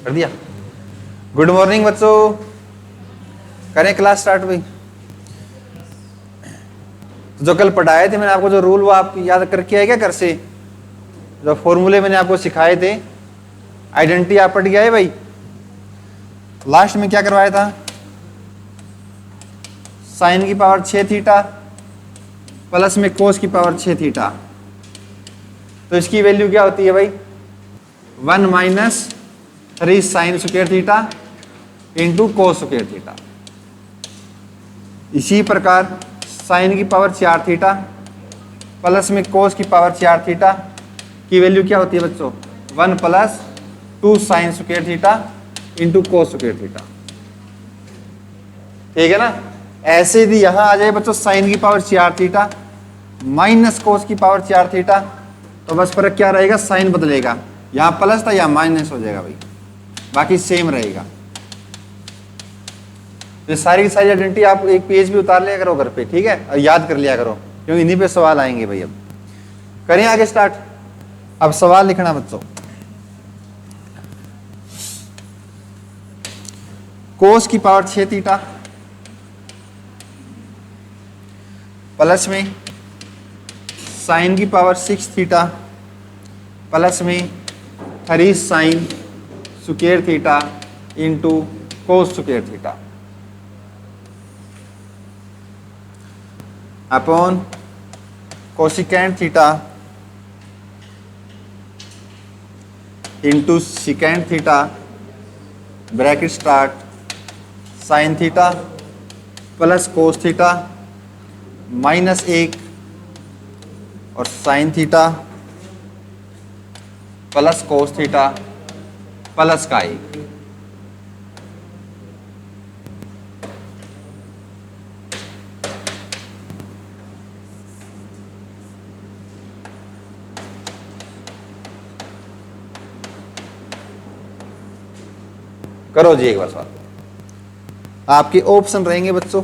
कर दिया। Good morning बच्चों, करें क्लास स्टार्ट भाई। जो कल पढ़ाए थे मैंने आपको, जो रूल वो आप याद करके आए क्या घर से? जो फॉर्मूले मैंने आपको सिखाए थे, आइडेंटिटी आप पढ़ गया है भाई। लास्ट में क्या करवाया था? साइन की पावर 6 थीटा प्लस में कोस की पावर 6 थीटा। तो इसकी वैल्यू क्या होती है भाई? 1 minus 3 sign square theta into cos square theta. इसी प्रकार साइन की पावर 4 थीटा प्लस में कोस की पावर 4 थीटा की वैल्यू क्या होती है बच्चों? 1 plus 2 sine square theta into cos square theta. ठीक है ना? ऐसे यदि यहां आ जाए बच्चों साइन की पावर 4 थीटा माइनस कोस की पावर 4 थीटा, तो बस फर्क क्या रहेगा? साइन बदलेगा, यहां प्लस था यहां माइनस हो जाएगा भाई, बाकी सेम रहेगा। ये सारी की सारी आइडेंटिटी आप एक पेज भी उतार लिया करो घर पे, ठीक है, और याद कर लिया करो, क्योंकि इन्हीं पे सवाल आएंगे भाई। अब करें आगे स्टार्ट। अब सवाल लिखना बच्चों। कोस की पावर 6 थीटा प्लस में साइन की पावर 6 थीटा प्लस में 3 sign square theta into cos square theta upon cosecant theta into secant theta bracket start sign theta plus cos theta minus 1 और sign theta plus cos theta plus का 1। करो जी एक बार सवाल। आपके option रहेंगे बच्चों,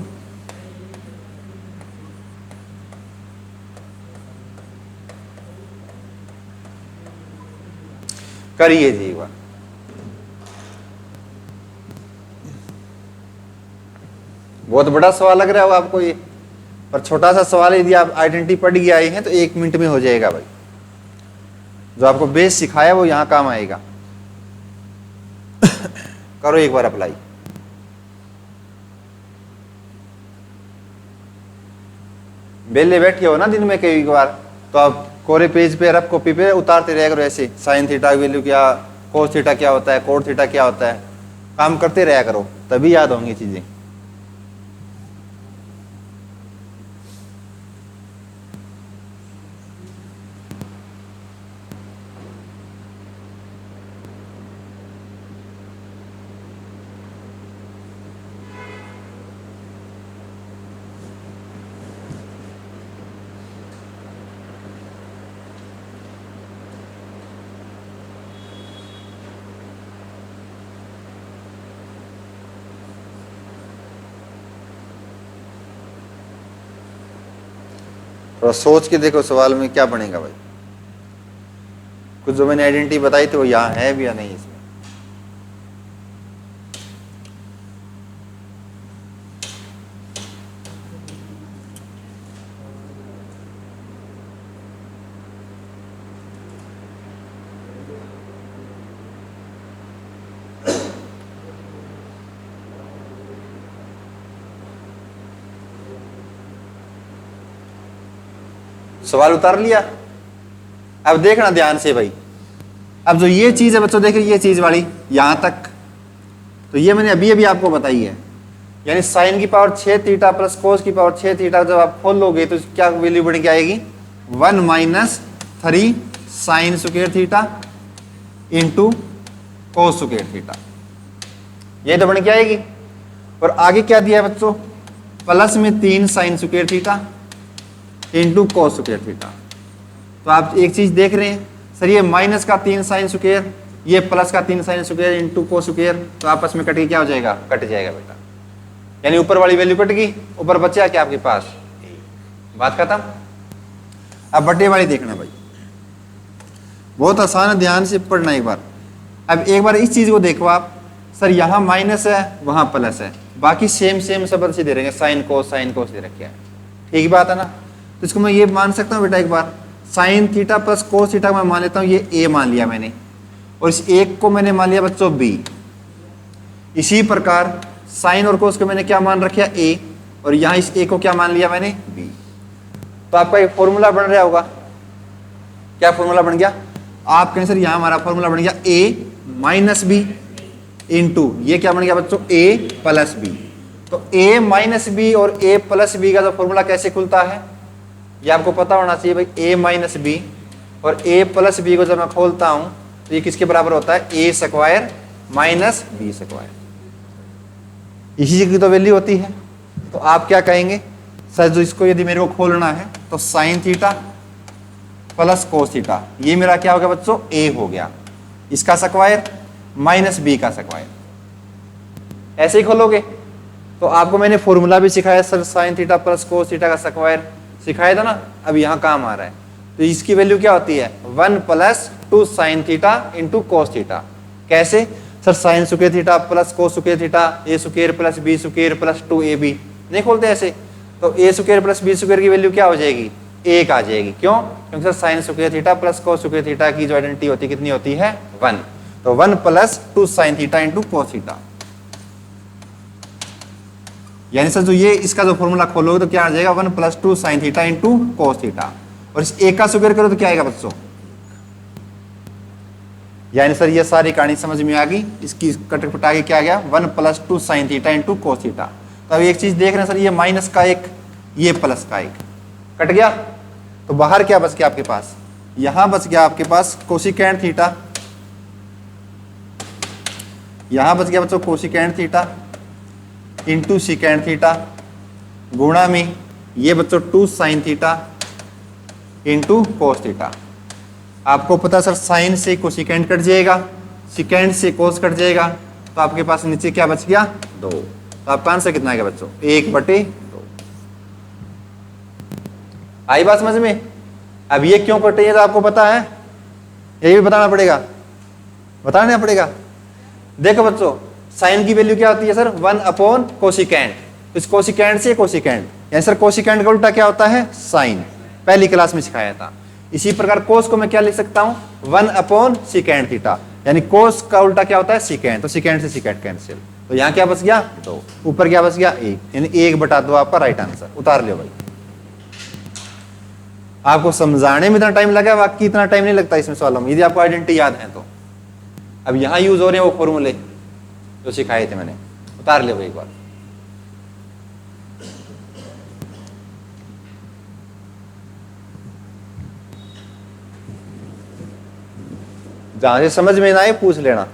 करिए जी एक बार। बहुत बड़ा सवाल लग रहा है आपको ये, पर छोटा सा सवाल है। यदि आप आइडेंटिटी पढ़ के आए हैं तो 1 मिनट में हो जाएगा भाई। जो आपको बेस सिखाया वो यहां काम आएगा। करो एक बार अप्लाई। बेले बैठे हो ना दिन में कई बार, तो आप कोरे पेज पे रफ कॉपी पे उतारते रह करो ऐसे, साइन थीटा की वैल्यू क्या, कोस थीटा क्या होता है, कोट थीटा क्या होता है, काम करते रहा करो, तभी याद होंगी चीजें। थोड़ा सोच के देखो सवाल में क्या बनेगा भाई। कुछ जो मैंने आइडेंटिटी बताई थी वो यहाँ है भी या नहीं इसमें। सवाल उतार लिया? अब देखना ध्यान से भाई। अब जो ये चीज है बच्चों, देखिए ये चीज वाली यहां तक, तो ये मैंने अभी अभी आपको बताई है, यानी साइन की पावर 6 थीटा प्लस कोस की पावर 6 थीटा जब आप खोल लोगे तो क्या वैल्यू बन के आएगी? 1 minus 3 sign square theta into cos square theta, ये तो बन के आएगी। और आगे क्या दिया है बच्चों? प्लस में 3 sign square theta into cos square theta. तो आप एक चीज देख रहे हैं सर, ये माइनस का 3 साइन स्क्वायर, ये प्लस का 3 sine square into cos square, तो आपस में कट के क्या हो जाएगा? कट जाएगा बेटा, यानी ऊपर वाली वैल्यू कट गई, ऊपर बचा क्या आपके पास? बात खत्म। अब बटे वाली देखना भाई, बहुत आसान है, ध्यान से पढ़ना एक बार। अब एक बार इस चीज को देखो आप, सर यहाँ माइनस है वहां प्लस है, बाकी सेम सेम शब्द से दे रखे, साइन कोस दे रखे हैं, ठीक बात है ना। तो इसको मैं ये मान सकता हूँ बेटा, एक बार sine theta plus cos theta मैं मान लेता हूँ, ये ए मान लिया मैंने, और इस एक को मैंने मान लिया बच्चों बी। इसी प्रकार साइन और कोस को मैंने क्या मान रखा ए, और यहाँ इस ए को क्या मान लिया मैंने बी। तो आपका एक फॉर्मूला बन रहा होगा, क्या फॉर्मूला बन गया, आप कहें सर यहाँ हमारा फॉर्मूला बन गया ए माइनस बी इंटू, ये क्या बन गया बच्चों ए प्लस बी। तो ए माइनस बी और ए प्लस बी का जो फॉर्मूला कैसे खुलता है, ये आपको पता होना चाहिए भाई। ए माइनस बी और ए प्लस बी को जब मैं खोलता हूं तो ये किसके बराबर होता है, ए स्क्वायर माइनस बी स्क्वायर, इसी की तो वैल्यू होती है। तो आप क्या कहेंगे सर, जो इसको यदि मेरे को खोलना है तो sign theta plus cos theta, ये मेरा क्या हो गया बच्चों ए हो गया, इसका स्क्वायर माइनस बी का स्क्वायर, ऐसे ही खोलोगे। तो आपको मैंने फॉर्मूला भी सिखाया sir, sine theta plus cos theta का स्क्वायर सिखाया था ना, अब यहाँ काम आ रहा है। तो इसकी वैल्यू क्या होती है 1 plus 2 sine theta into cos theta. कैसे sir, sine square theta plus cos square theta, a square plus B square plus 2ab, नहीं खोलते ऐसे। तो a square plus B square की वैल्यू क्या हो जाएगी, 1 आ जाएगी। क्यों, क्योंकि sir sine square theta plus cos square theta की जो आइडेंटिटी होती है कितनी होती है 1। तो 1 plus 2 sine theta into cos theta, यानी सर जो ये इसका जो फॉर्मूला खोलोगे तो क्या आ जाएगा 1 plus 2 sine theta into cos theta, और इस एक का स्क्वायर करो तो क्या आएगा बच्चों, यानी सर ये सारी कहानी समझ में आ गई। इसकी कट पटा के क्या गया 1 plus 2 sine theta into cos theta. तो अब एक चीज देख रहे हैं सर, ये माइनस का एक, ये प्लस का एक, कट गया। तो बाहर क्या बच गया आपके पास, यहां बच गया आपके पास कोसिकेंड थीटा, यहां बच गया बच्चों cosecant theta into secant theta, गुणा में ये बच्चों 2 sine theta into cos theta. आपको पता सर साइन से कोसिकेंड कट जाएगा, सिकेंड से कोस कट जाएगा, तो आपके पास नीचे क्या बच गया 2। तो आपका आंसर कितना आएगा बच्चों 1/2। आई बात समझ में। अब ये क्यों कट रही है तो आपको पता है, यही भी बताना पड़ेगा, बताना पड़ेगा। देखो बच्चों साइन की वैल्यू क्या होती है सर 1 अपॉन कोसिकेंड, तो इस कोसिकेंड से कोसिकेंड, यानी सर कोसिकेंड का उल्टा क्या होता है साइन, पहली क्लास में सिखाया था। इसी प्रकार कोस को मैं क्या लिख सकता हूं 1 अपॉन सिकेंड थीटा, यानी कोस का उल्टा क्या होता है सिकेंड, तो सिकेंड से सिकेंड कैंसिल, तो यहां क्या बच गया 2, ऊपर क्या बच गया 1, यानी 1/2 आपका राइट आंसर। उतार लियो भाई। आपको समझाने में इतना टाइम लगा, बाकी इतना टाइम नहीं लगता इसमें सवालों में, यदि आपको आइडेंटिटी याद है तो। अब यहां यूज हो रहे हैं वो फॉर्मूले जो सिखाए थे मैंने, उतार लियो भाई एक बार। जहां से समझ में ना आए पूछ लेना,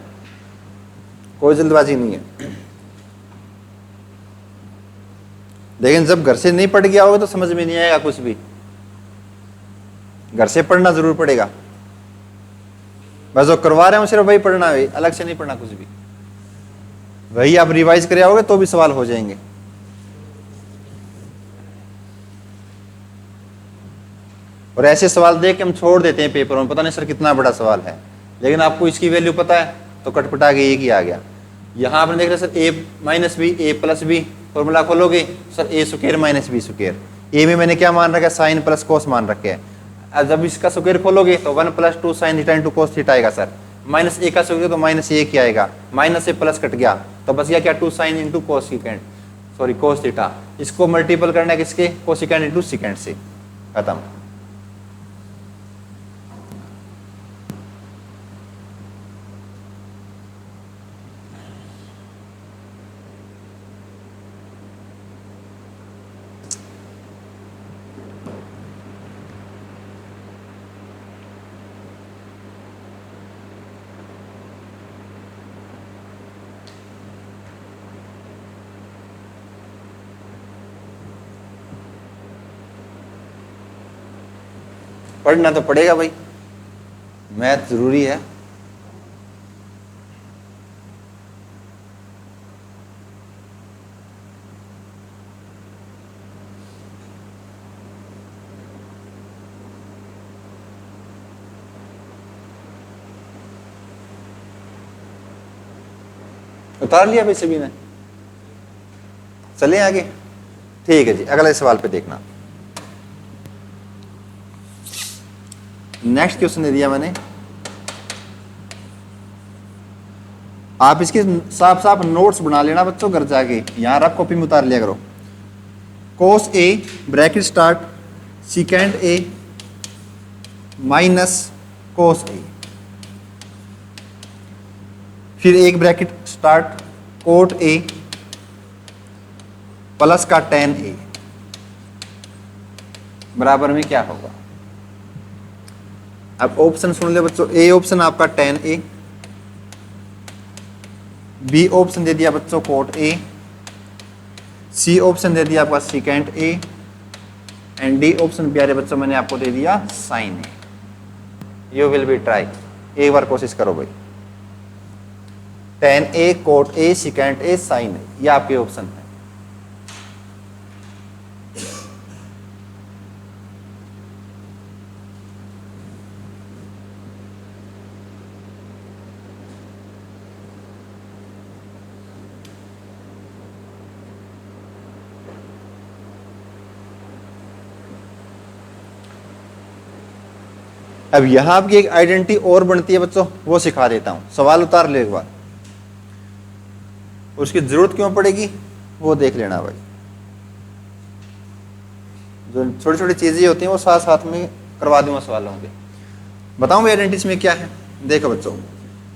कोई जल्दबाजी नहीं है। लेकिन जब घर से नहीं पढ़ गया होगा तो समझ में नहीं आएगा कुछ भी, घर से पढ़ना जरूर पड़ेगा। बस जो करवा रहे हैं सिर्फ वही पढ़ना है, अलग से नहीं पढ़ना कुछ भी। वही आप रिवाइज कर आओगे तो भी सवाल हो जाएंगे। और ऐसे सवाल देख के हम छोड़ देते हैं पेपर में, पता नहीं सर कितना बड़ा सवाल है, लेकिन आपको इसकी वैल्यू पता है तो कटपटा के एक ही आ गया। यहां आपने देख रहे सर ए माइनस बी ए प्लस बी, फॉर्मूला खोलोगे सर ए स्क्वायर माइनस बी स्क्वायर, ए में मैंने क्या मान रखा है साइन प्लस कोस मान रखे है। अब जब इसका स्क्वायर खोलोगे तो 1 plus 2 sine theta into cos theta आएगा सर, माइनस ए का स्क्वायर तो माइनस ए क्या आएगा, माइनस से प्लस कट गया तो बस गया क्या 2 sine into cosecant, sorry cos theta. इसको मल्टीपल करना है किसके कोसिकेंड इंटू सिकेंड से, खत्म। पढ़ना तो पड़ेगा भाई, मैथ जरूरी है। उतार लिया भाई सभी ने? चले आगे। ठीक है जी, अगले सवाल पे देखना। नेक्स्ट क्वेश्चन दे दिया मैंने, आप इसके साफ साफ नोट्स बना लेना बच्चों घर जाके, यहां रख कॉपी में उतार लिया करो। Cos a bracket start secant a minus cos a, फिर एक bracket start cot a plus का टेन ए बराबर में क्या होगा? अब ऑप्शन सुन ले बच्चों। ए ऑप्शन आपका टेन ए, बी ऑप्शन दे दिया बच्चों कोट ए, सी ऑप्शन दे दिया आपका secant a, and D option प्यारे बच्चों मैंने आपको दे दिया sine a. You will be try, एक बार कोशिश करो भाई। Tan a, cot a, secant a, sine a, ये आपके ऑप्शन है। अब यहां आपकी एक आइडेंटिटी और बनती है बच्चों, वो सिखा देता हूं। सवाल उतार ले एक बार, उसकी जरूरत क्यों पड़ेगी वो देख लेना भाई। जो छोटी छोटी चीजें होती हैं वो साथ साथ में करवा दूंगा सवालों के। बताऊं आइडेंटिटी में क्या है? देखो बच्चों,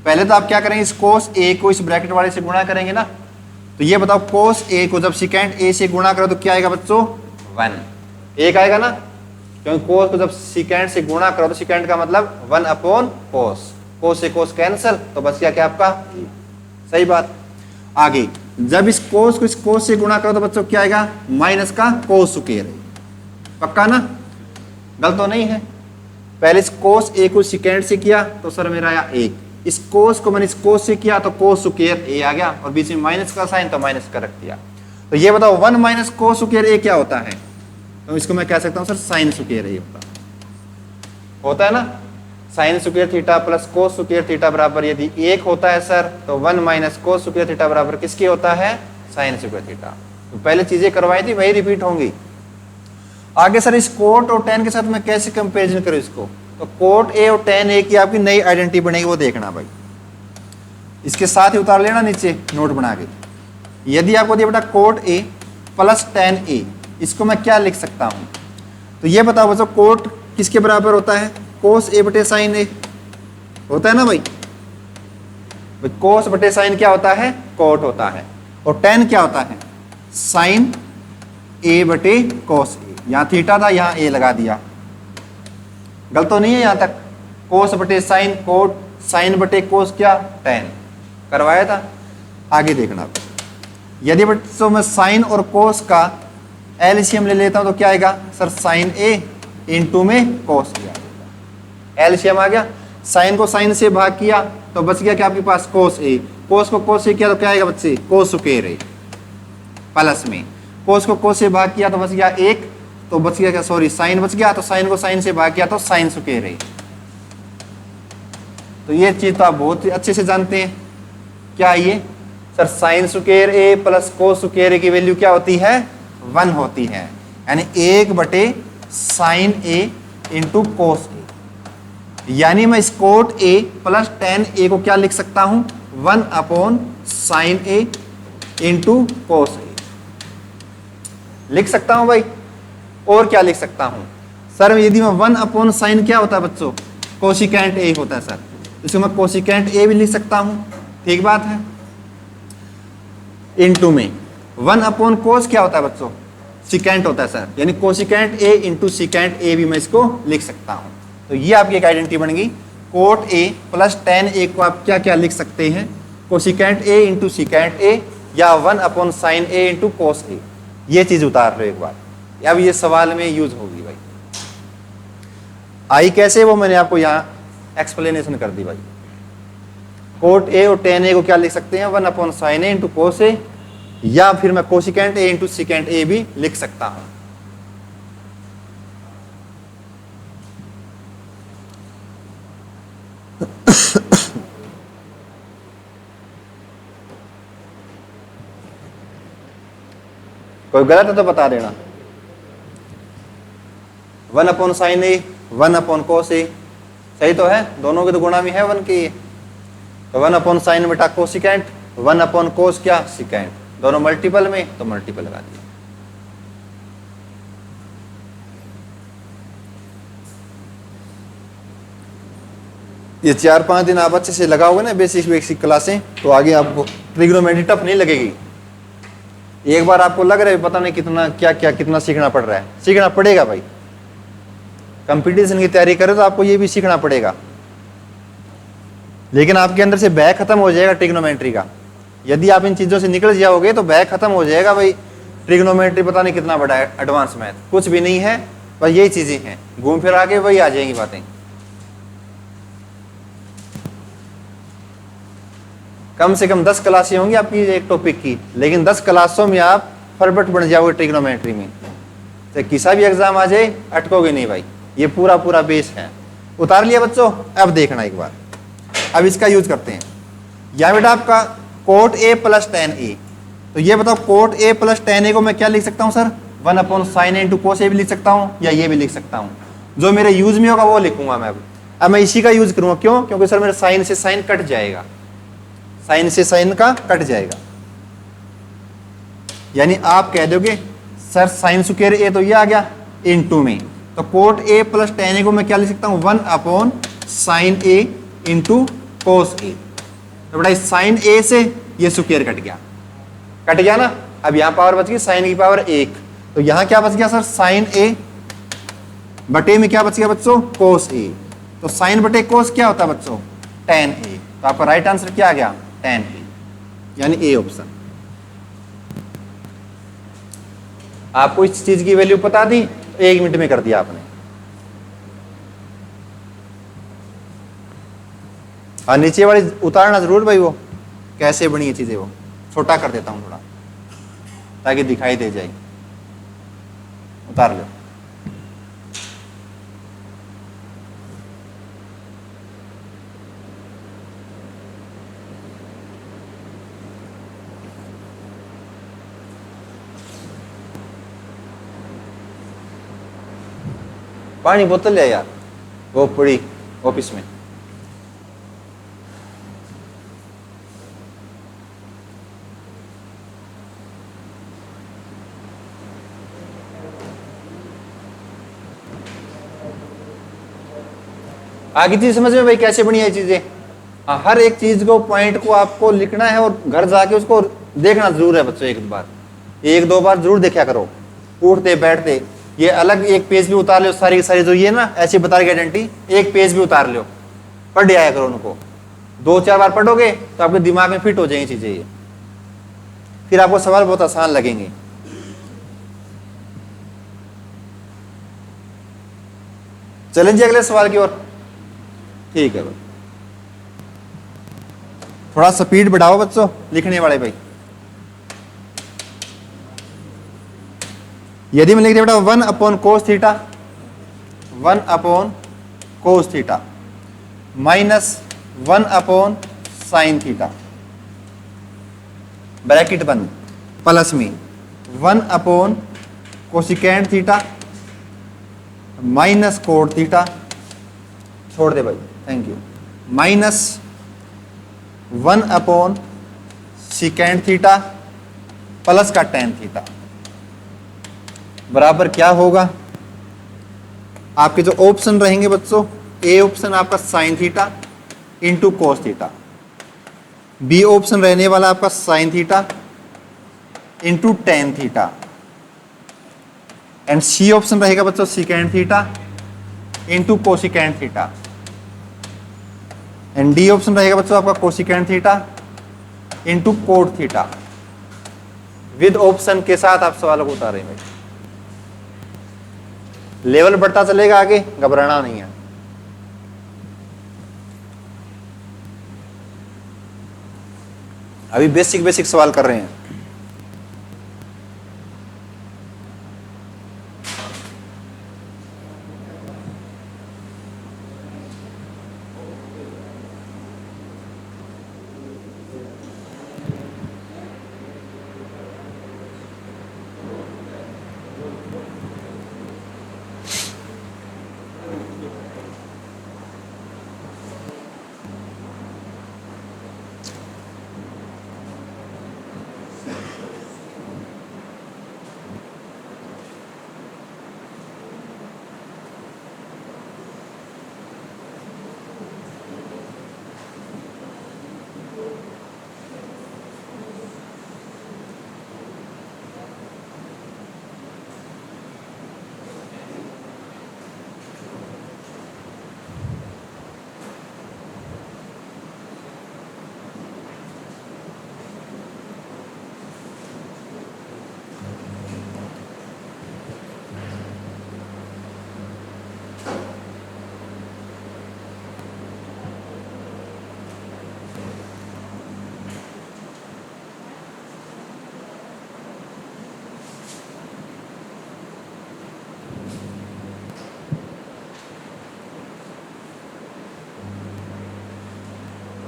पहले तो आप क्या करेंगे, इस कोस ए को इस ब्रैकेट वाले से गुणा करेंगे ना, तो ये बताओ कोस ए को जब सिकेंड ए से गुणा करो तो क्या आएगा बच्चों? 1 एक आएगा ना, क्योंकि कोस को जब सिकेंड से गुणा करो तो सिकेंड का मतलब 1 अपॉन कोस, कोस से कोस कैंसिल, तो बस क्या आपका सही बात। आगे जब इस कोस से गुणा करो तो बच्चों क्या आएगा? माइनस का कोस स्क्वायर, पक्का ना, गलत तो नहीं है। पहले इस कोस ए को सिकेंड से किया तो सर मेरा आया 1, इस कोस को मैंने इस कोस से किया तो कोस स्क्वायर ए आ गया, और बीच में माइनस का साइन तो माइनस का रख दिया। तो ये बताओ 1 माइनस कोस स्क्वायर ए क्या होता है? तो इसको मैं कह सकता हूं सर साइन स्क्वायर ए होता है ना। Sign square theta plus cos square theta बराबर यदि 1 होता है सर, तो 1 माइनस कोस स्क्वायर थीटा बराबर किसके होता है? Sign square theta. तो पहले चीजें करवाई थी वही रिपीट होंगी। आगे सर इस कोट और टेन के साथ मैं कैसे कंपेरिजन करूं इसको? तो कोट ए और टेन ए की आपकी नई आइडेंटिटी बनेगी, वो देखना भाई। इसके साथ ही उतार लेना नीचे नोट बना के। यदि आपको दिया बेटा कोट ए प्लस टेन ए, इसको मैं क्या लिख सकता हूं? तो ये बताओ बच्चों, कोट किसके बराबर होता है? कोस ए बटे साइन ए होता है ना भाई। कोस बटे साइन क्या होता है? कोट होता है। और टेन क्या होता है? साइन ए बटे कोस ए। यहां थीटा था, यहां ए लगा दिया, गलत तो नहीं है यहां तक। कोस बटे साइन कोट, साइन बटे कोस क्या? टेन करवाया था। आगे देखना, यदि बच्चों मैं साइन और कोस का एलसीएम ले लेता हूं तो क्या आएगा सर? साइन ए इंटू में कोस ए। एलसीएम आ गया, साइन को साइन से भाग किया तो बच गया क्या आपके पास? कोस ए। कोस को कोस से किया तो क्या आएगा बच्चे? कोस स्क्वायर ए प्लस में कोस को कोस से भाग किया तो बच गया 1, तो बच गया क्या? सॉरी साइन बच गया, तो साइन को साइन से भाग किया तो साइन स्क्वायर ए। तो ये चीज तो आप बहुत ही अच्छे से जानते हैं। क्या ये सर? साइन स्क्वायर ए प्लस कोस स्क्वायर ए की वैल्यू क्या होती है? 1 होती है, यानी 1 बटे साइन ए इंटू कोस ए। यानी मैं इस कोट ए प्लस टेन ए को क्या लिख सकता हूं? 1 अपॉन साइन ए इंटू कोस ए लिख सकता हूं भाई। और क्या लिख सकता हूं सर? यदि मैं 1 अपॉन साइन क्या होता है बच्चों? कोसिकेंट ए होता है सर, इसको मैं कोसिकेंट ए भी लिख सकता हूं, ठीक बात है। इंटू में 1 अपॉन कोस क्या होता है बच्चों? सिकेंट होता है सर, यानी कोसिकेंट ए इंटू सिकेंट ए भी मैं इसको लिख सकता हूं। तो ये आपकी एक आइडेंटिटी बन गई। कोट ए प्लस टेन ए को आप क्या क्या लिख सकते हैं? कोसिकेंट ए इंटू सिकेंट ए, या 1 अपॉन साइन ए इंटू कोस ए। ये चीज उतार रहे एक बार, अब ये सवाल में यूज होगी भाई। आई कैसे, वो मैंने आपको यहाँ एक्सप्लेनेशन कर दी भाई। कोट ए और टेन ए को क्या लिख सकते हैं? 1 अपॉन साइन ए इंटू कोस ए, या फिर मैं कोसिकेंट ए इंटू सिकेंट ए भी लिख सकता हूं। कोई गलत है तो बता देना। 1/sin A 1/cos A, सही तो है, दोनों के तो गुणा में है 1 के ये। तो 1/sin बेटा कोसिकेंट, 1/cos क्या सिकेंट, दोनों मल्टीपल में तो मल्टीपल लगा दिया। ये 4-5 दिन आप अच्छे से लगाओगे ना बेसिक क्लासें, तो आगे आपको ट्रिग्नोमेट्री टफ नहीं लगेगी। एक बार आपको लग रहा है पता नहीं कितना क्या क्या कितना सीखना पड़ रहा है, सीखना पड़ेगा भाई। कंपटीशन की तैयारी करें तो आपको ये भी सीखना पड़ेगा, लेकिन आपके अंदर से बैग खत्म हो जाएगा ट्रिग्नोमेट्री का। यदि आप इन चीज़ों से निकल जाओगे तो बैग खत्म हो जाएगा भाई। ट्रिग्नोमेट्री पता नहीं कितना बड़ा है, एडवांस मैथ कुछ भी नहीं है, बस यही चीज़ें हैं, घूम फिर आके वही आ जाएंगी बातें। कम से कम 10 क्लासें होंगी आपकी एक टॉपिक की, लेकिन 10 क्लासों में आप परफेक्ट बन जाओगे ट्रिग्नोमेट्री में। तो किसी भी एग्जाम आ जाए अटकोगे नहीं भाई, ये पूरा बेस है। उतार लिया बच्चों, अब देखना एक बार, अब इसका यूज करते हैं। या बेटा आपका कोट A + tan A, तो ये बताओ कोट A + tan A को मैं क्या लिख सकता हूँ sir, 1/sin A × cos A भी लिख सकता हूँ, या ये भी लिख सकता हूँ। जो मेरे यूज में होगा वो लिखूंगा मैं। अब मैं इसी का यूज करूंगा, क्यों, क्योंकि सर मेरे साइन से साइन कट जाएगा, साइन से साइन का कट जाएगा। यानी आप कह दोगे सर साइन स्क्वायर A तो ये आ गया इनटू में, तो कोट A + tan A को मैं क्या लिख सकता हूँ, 1/sin A × cos A। तो बेटा साइन A से ये स्क्वायर कट गया ना। अब यहां पावर बच गई साइन की पावर 1, तो यहां क्या बच गया सर, साइन A बटे में क्या बच गया बच्चों, cos A। तो साइन बटे cos क्या होता है बच्चों, tan A। तो आपका राइट आंसर क्या आ गया, tan A, यानी ए ऑप्शन। आपको इस चीज की वैल्यू पता थी तो 1 मिनट में कर दिया आपने। हाँ नीचे वाली उतारना जरूर भाई, वो कैसे बनी है चीजें, वो छोटा कर देता हूं थोड़ा ताकि दिखाई दे जाए। उतार लो। पानी बोतल ले यार, वो पड़ी ऑफिस में। आगे चीज समझ में भाई कैसे बनी है चीजें। हर एक चीज को पॉइंट को आपको लिखना है और घर जाके उसको देखना जरूर है बच्चों। एक दो बार जरूर देखा करो, उठते बैठते। ये अलग एक पेज भी उतार लो, सारी की सारी जो ये ना ऐसी बता रही आइडेंटिटी, एक पेज भी उतार लो, पढ़ आया करो उनको। 2-4 बार पढ़ोगे तो आपके दिमाग में फिट हो जाएंगी चीजें ये, फिर आपको सवाल बहुत आसान लगेंगे। चलेंगे अगले सवाल की ओर। ठीक है भाई, थोड़ा स्पीड बढ़ाओ बच्चों लिखने वाले भाई। यदि मैं लिख दिया बेटा 1/cos theta, 1/cos theta minus 1/sin theta, bracket बंद, प्लस में one by cosecant theta minus cot theta, छोड़ दे भाई, thank you, minus one by secant theta plus का tan थीटा बराबर क्या होगा। आपके जो ऑप्शन रहेंगे बच्चों, ए ऑप्शन आपका sine theta into cos theta, B option रहने वाला आपका sine theta into tan theta, and C option रहेगा बच्चों secant theta into cosecant theta, and D option रहेगा बच्चों आपका cosecant theta into cot theta. With option के साथ आप सवालों को उतारें भाई। लेवल बढ़ता चलेगा आगे, घबराना नहीं है। अभी बेसिक सवाल कर रहे हैं।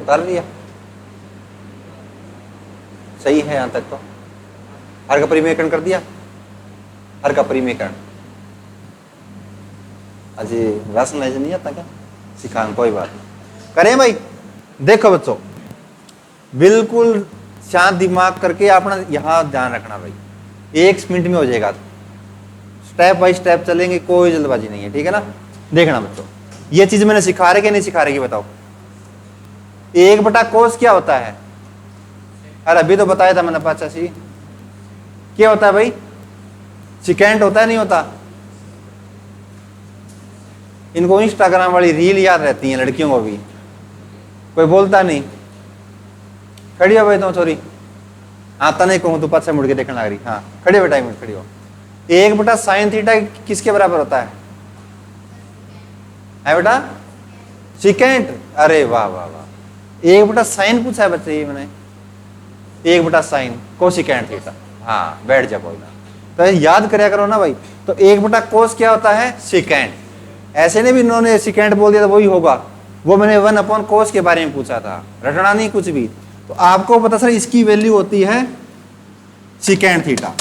उतार लिया, सही है यहां तक तो। हर का परिमेयकरण कर दिया, हर का परिमेयकरण। अजय राशनलाइजेशन नहीं आता क्या? सिखाएं, कोई बात नहीं, करें भाई। देखो बच्चों, बिल्कुल शांत दिमाग करके अपना यहां ध्यान रखना भाई, 1 मिनट में हो जाएगा। स्टेप बाय स्टेप चलेंगे, कोई जल्दबाजी नहीं है, ठीक है ना। देखना बच्चों, ये चीज मैंने सिखा रही कि नहीं सिखा रही बताओ। 1 बटा कोस क्या होता है? अरे अभी तो बताया था मैंने 85। क्या होता है भाई? सिकेंट होता है, नहीं होता? इनको इंस्टाग्राम वाली रील याद रहती है लड़कियों को भी, कोई बोलता नहीं। खड़ी हो भाई तुम, सॉरी आता नहीं कहूँ तो पास मुड़ के देखने लग रही। हाँ खड़ी हो बेटा, 1 मिनट खड़ी हो। 1/sin थीटा किसके बराबर होता है बेटा? सिकेंट। अरे वाह वाह वाह, 1/sin पूछा है बच्चे, ये मैंने 1/sin कोसिकेंट थीटा। हाँ बैठ जा बोलना, तो याद करया करो ना भाई। तो 1/cos क्या होता है? सिकेंट। ऐसे ने भी इन्होंने सिकेंट बोल दिया तो वही होगा, वो मैंने 1/cos के बारे में पूछा था, रटना नहीं कुछ भी। तो आपको पता सर इसकी वैल्यू होती है सिकेंट थीटा।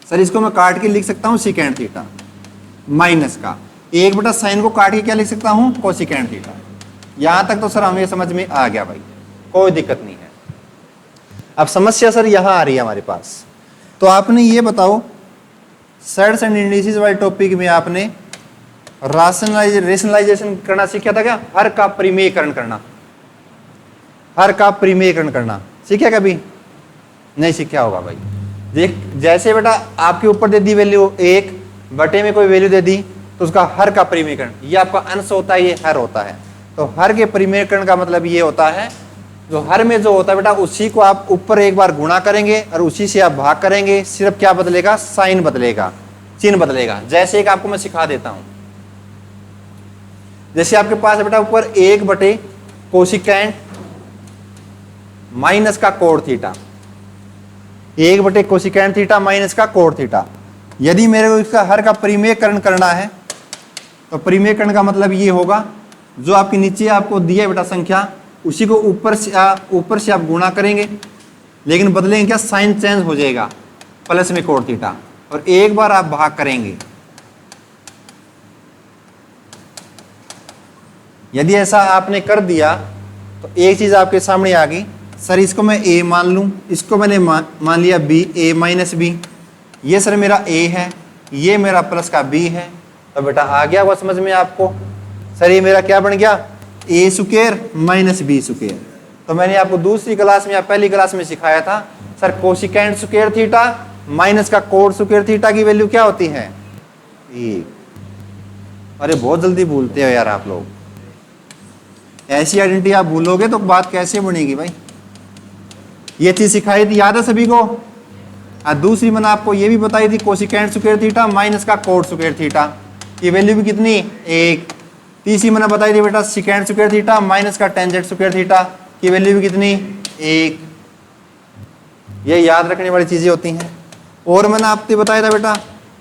सर इसको मैं काट के लिख सकता हूं सिकेंट थीटा माइनस का 1/sin को काट के क्या लिख सकता हूं? Cosecant theta. यहां तक तो सर हमें समझ में आ गया भाई, कोई दिक्कत नहीं है। अब समस्या सर यहां आ रही है हमारे पास। तो आपने ये बताओ, सेट्स एंड इंडिसेस वाले टॉपिक में आपने रेशनलाइजेशन करना सीखा था क्या? हर का परिमेयकरण करना, हर का परिमेयकरण करना सीखा कभी? नहीं सीखा होगा भाई। देख, जैसे बेटा आपके ऊपर दे दी वैल्यू 1 बटे में कोई वैल्यू दे दी तो उसका हर का परिमेयकरण, ये आपका अंश होता है, ये हर होता है। तो हर के परिमेयकरण का मतलब ये होता है, जो हर में जो होता है बेटा उसी को आप ऊपर एक बार गुणा करेंगे और उसी से आप भाग करेंगे, सिर्फ क्या बदलेगा? साइन बदलेगा, चिन्ह बदलेगा। जैसे एक आपको मैं सिखा देता हूं, जैसे आपके पास है बेटा ऊपर 1/कोसिकेंट माइनस का कोण थीटा, 1/कोसिकेंट थीटा माइनस का कोण थीटा। यदि मेरे को इसका हर का परिमेयकरण करना है तो परिमेयकरण का मतलब ये होगा, जो आपके नीचे आपको दिया है बेटा संख्या, उसी को ऊपर से आप गुणा करेंगे, लेकिन बदलेंगे क्या? साइन चेंज हो जाएगा, प्लस में कोण थीटा, और एक बार आप भाग करेंगे। यदि ऐसा आपने कर दिया तो एक चीज आपके सामने आ गई, सर इसको मैं a मान लूं, इसको मैंने मान लिया b, a माइनस बी। ये सर मेरा a है, ये मेरा प्लस का b है। तो बेटा आ गया वो समझ में आपको? सर ये मेरा क्या बन गया? a square minus b square. तो मैंने आपको दूसरी क्लास में या पहली क्लास में सिखाया था, sir cosecant square theta minus का कोण स्क्वायर थीटा की वैल्यू क्या होती है? 1। अरे बहुत जल्दी भूलते हो यार आप लोग, ऐसी आइडेंटिटी आप भूलोगे तो बात कैसे बनेगी भाई? ये चीज सिखाई थी, याद है सभी को? दूसरी मैंने आपको ये भी बताई थी, कोसिकेंट स्क्वायर थीटा माइनस का कोण स्क्वायर थीटा की वैल्यू भी कितनी? 1। तीसरी मैंने बताई थी बेटा सिकेंट स्क्वायर थीटा माइनस का टेंजेंट स्क्वायर थीटा की वैल्यू भी कितनी? 1। ये याद रखने वाली चीजें होती हैं। और मैंने आपको बताया था बेटा,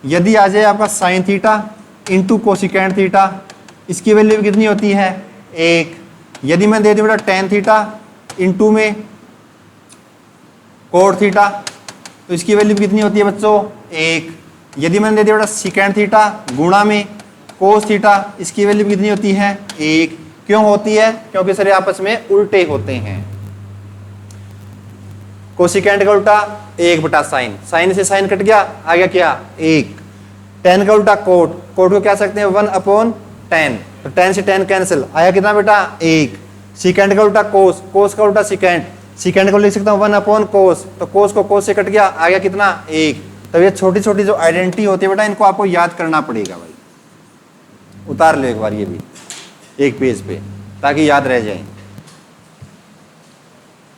यदि आ जाए आपका sine theta into cosecant theta, इसकी वैल्यू भी कितनी होती है? 1। यदि मैं दे दूं बेटा टेन थीटा इंटू में कोण थीटा, तो इसकी वैल्यू कितनी होती है बच्चों? 1। यदि मैंने दे दिया बेटा सिकेंट थीटा गुणा में कोस थीटा, इसकी वैल्यू कितनी होती है? 1। क्यों होती है? क्योंकि सर आपस में उल्टे होते हैं। कोसिकेंट का उल्टा 1/sin, साइन से साइन कट गया, आ गया क्या? 1। टेन का उल्टा कोट, कोट को क्या सकते हैं? 1/10। तो 10 से 10 कैंसिल, आया कितना बेटा? 1। सिकेंट का उल्टा कोस, कोस का उल्टा सिकेंट, सिकेंट को लिख सकता हूँ 1/cos, तो कोस को कोस से कट गया, आ गया कितना? 1। तो ये छोटी छोटी जो आइडेंटिटी होती है बेटा, इनको आपको याद करना पड़ेगा भाई। उतार लो एक बार ये भी एक पेज पे, ताकि याद रह जाए।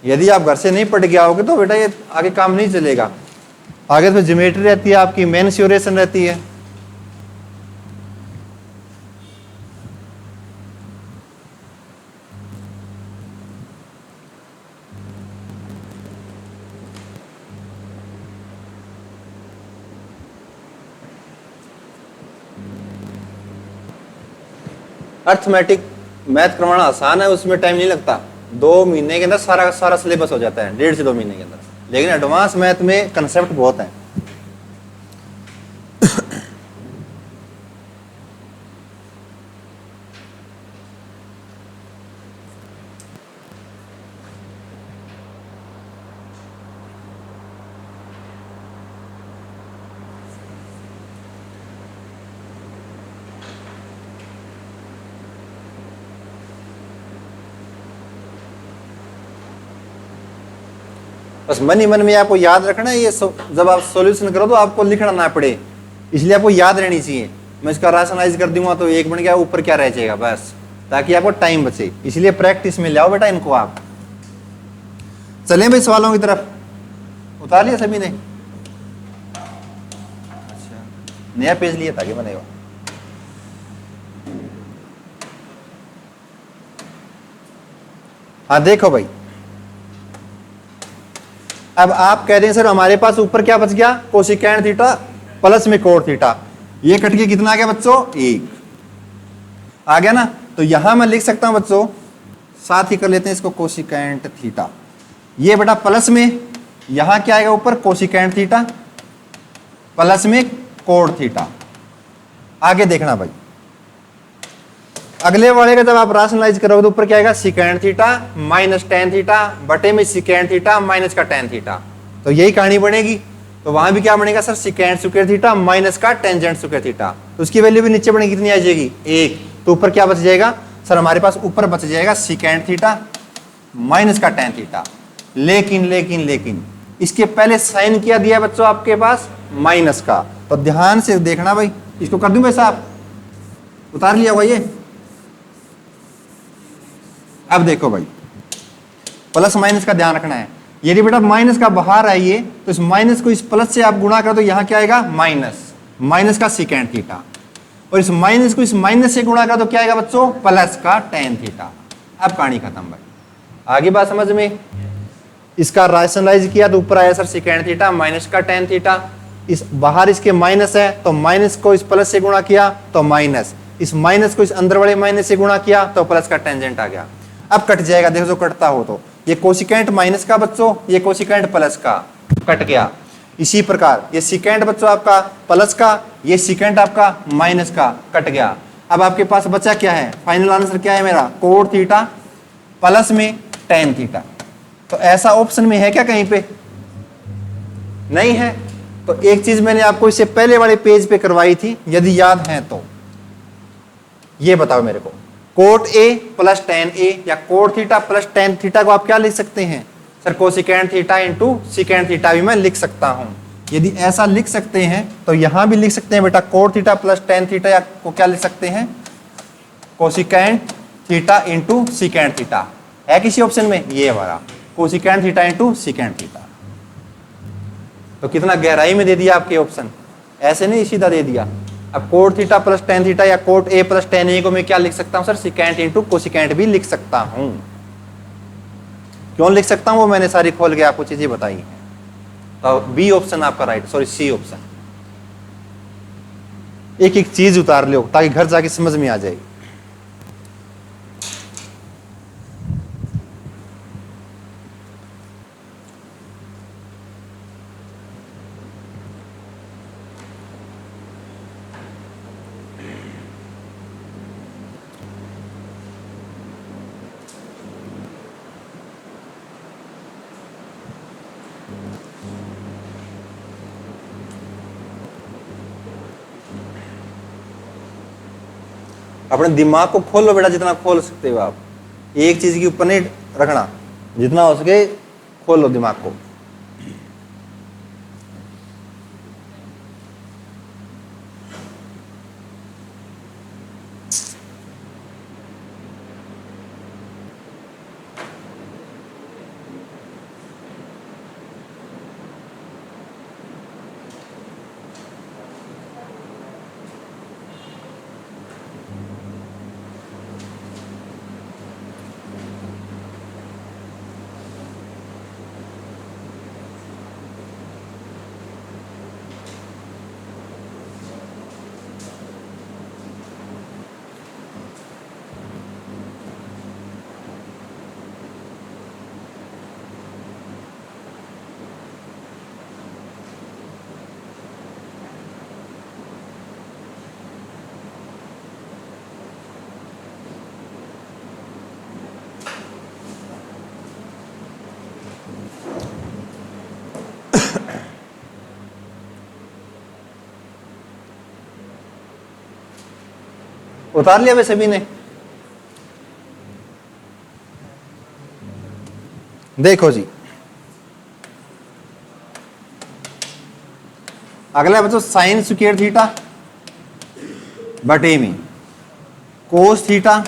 यदि आप घर से नहीं पढ़ के आओगे तो बेटा ये आगे काम नहीं चलेगा। आगे तो ज्योमेट्री रहती है आपकी, मेंसुरेशन रहती है। अर्थमेटिक मैथ करवाना आसान है, उसमें टाइम नहीं लगता। 2 महीने के अंदर सारा का सारा सिलेबस हो जाता है, 1.5 से 2 महीने के अंदर। लेकिन एडवांस मैथ में कंसेप्ट बहुत है। बस मन ही मन में आपको याद रखना है ये जब आप सॉल्यूशन करो तो आपको लिखना ना पड़े, इसलिए आपको याद रहनी चाहिए। मैं इसका राशनलाइज कर दूंगा तो 1 बन गया, ऊपर क्या रह जाएगा, बस ताकि आपको टाइम बचे। इसलिए प्रैक्टिस में लाओ बेटा इनको आप। चलें भाई सवालों की तरफ। उतार लिया सभी ने? अच्छा, नया पेज लिया ताकि बनेगा। हाँ देखो भाई, अब आप कह रहे हैं सर हमारे पास ऊपर क्या बच गया, कोसिकेंड थीटा प्लस में कोट थीटा। ये कट के कितना आ गया बच्चों, 1 आ गया ना। तो यहां मैं लिख सकता हूं बच्चों, साथ ही कर लेते हैं इसको, कोसिकेंड थीटा। ये बेटा प्लस में, यहां क्या आएगा ऊपर, कोसिकेंड थीटा प्लस में कोट थीटा। आगे देखना भाई, अगले वाले का जब आप राशनलाइज करोगे तो ऊपर क्या आएगा, secant theta minus tan theta बटे में सिकेंड थीटा माइनस का टेन थीटा। तो यही कहानी बनेगी। तो वहां भी क्या बनेगा sir, secant square theta minus का टेंजेंट स्क्वायर थीटा। तो उसकी वैल्यू भी नीचे बनेगी, कितनी आ जाएगी, 1। तो ऊपर क्या बच जाएगा सर, हमारे पास ऊपर बच जाएगा सिकेंड थीटा माइनस का टेन थीटा। लेकिन लेकिन लेकिन इसके पहले साइन किया दिया बच्चों आपके पास माइनस का। तो ध्यान से देखना भाई, इसको कर दूं भाई साहब, उतार लिया हुआ ये। अब देखो भाई, प्लस माइनस का ध्यान रखना है। यदि बेटा माइनस का बाहर आइए तो इस माइनस को इस प्लस से आप गुणा करो तो यहां क्या आएगा, माइनस का सिकेंड थीटा। और इस माइनस को इस माइनस से गुणा करो तो क्या आएगा बच्चों, प्लस का टेन थीटा। अब कहानी खत्म भाई, आगे बात समझ में। इसका राशनलाइज किया तो ऊपर आया सर सिकेंड थीटा माइनस का टेन थीटा। इस बाहर इसके माइनस है तो माइनस को इस प्लस से गुणा किया तो माइनस, इस माइनस को इस अंदर वाले माइनस से गुणा किया तो प्लस का टेंजेंट आ गया। अब कट जाएगा, देखो जो कटता हो तो ये कोसिकेंट माइनस का बच्चों, ये कोसिकेंट प्लस का कट गया। इसी प्रकार ये सिकेंट बच्चों आपका प्लस का, ये सिकेंट आपका माइनस का कट गया। अब आपके पास बचा क्या है, फाइनल आंसर क्या है मेरा, कोट थीटा प्लस में टेन थीटा। तो ऐसा ऑप्शन में है क्या कहीं पे, नहीं है। तो एक चीज मैंने आपको इससे पहले वाले पेज पे करवाई थी, यदि याद है तो ये बताओ मेरे को, कोट ए प्लस टेन ए या cot theta plus tan theta को आप क्या लिख सकते हैं sir, cosecant theta into secant theta भी मैं लिख सकता हूं। यदि ऐसा लिख सकते हैं तो यहां भी लिख सकते हैं बेटा, cot theta plus tan theta या को क्या लिख सकते हैं, cosecant theta into secant theta. है किसी ऑप्शन में, ये हमारा cosecant theta into secant theta. तो कितना गहराई में दे दिया आपके ऑप्शन, ऐसे नहीं सीधा दे दिया। अब cot theta plus tan theta या कोट ए प्लस टेन ए को मैं क्या लिख सकता हूं सर, सिकेंट इंटू कोसिकेंट भी लिख सकता हूं। क्यों लिख सकता हूं वो मैंने सारी खोल के आपको चीजें बताई हैं। तो बी ऑप्शन आपका राइट, सॉरी सी ऑप्शन। एक एक चीज उतार लो ताकि घर जाके समझ में आ जाएगी। अपने दिमाग को खोलो बेटा, जितना खोल सकते हो आप। एक चीज के ऊपर नहीं रखना, जितना हो सके खोलो दिमाग को। उतार लिया भाई सभी ने? देखो जी, अगला बच्चों साइन स्क्वायर थीटा बटे में कोस थीटा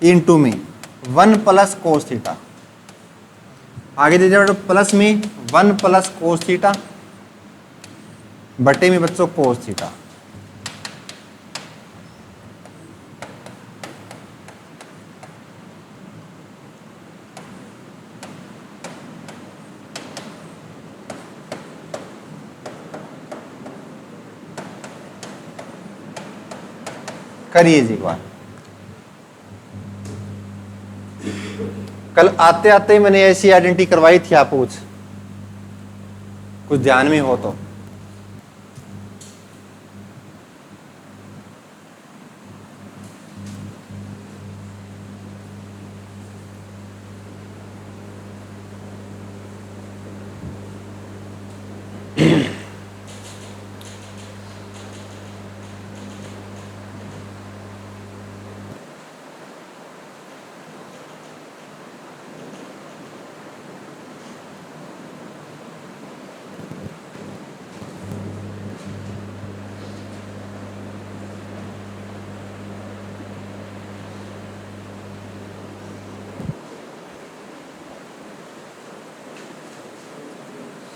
इंटू में 1 प्लस कोस थीटा। आगे दे जाओ प्लस में 1 प्लस कोस थीटा बटे में बच्चों कोस थीटा। करिए जी एक बार। कल आते आते ही मैंने ऐसी आइडेंटिटी करवाई थी, आप कुछ ध्यान में हो तो।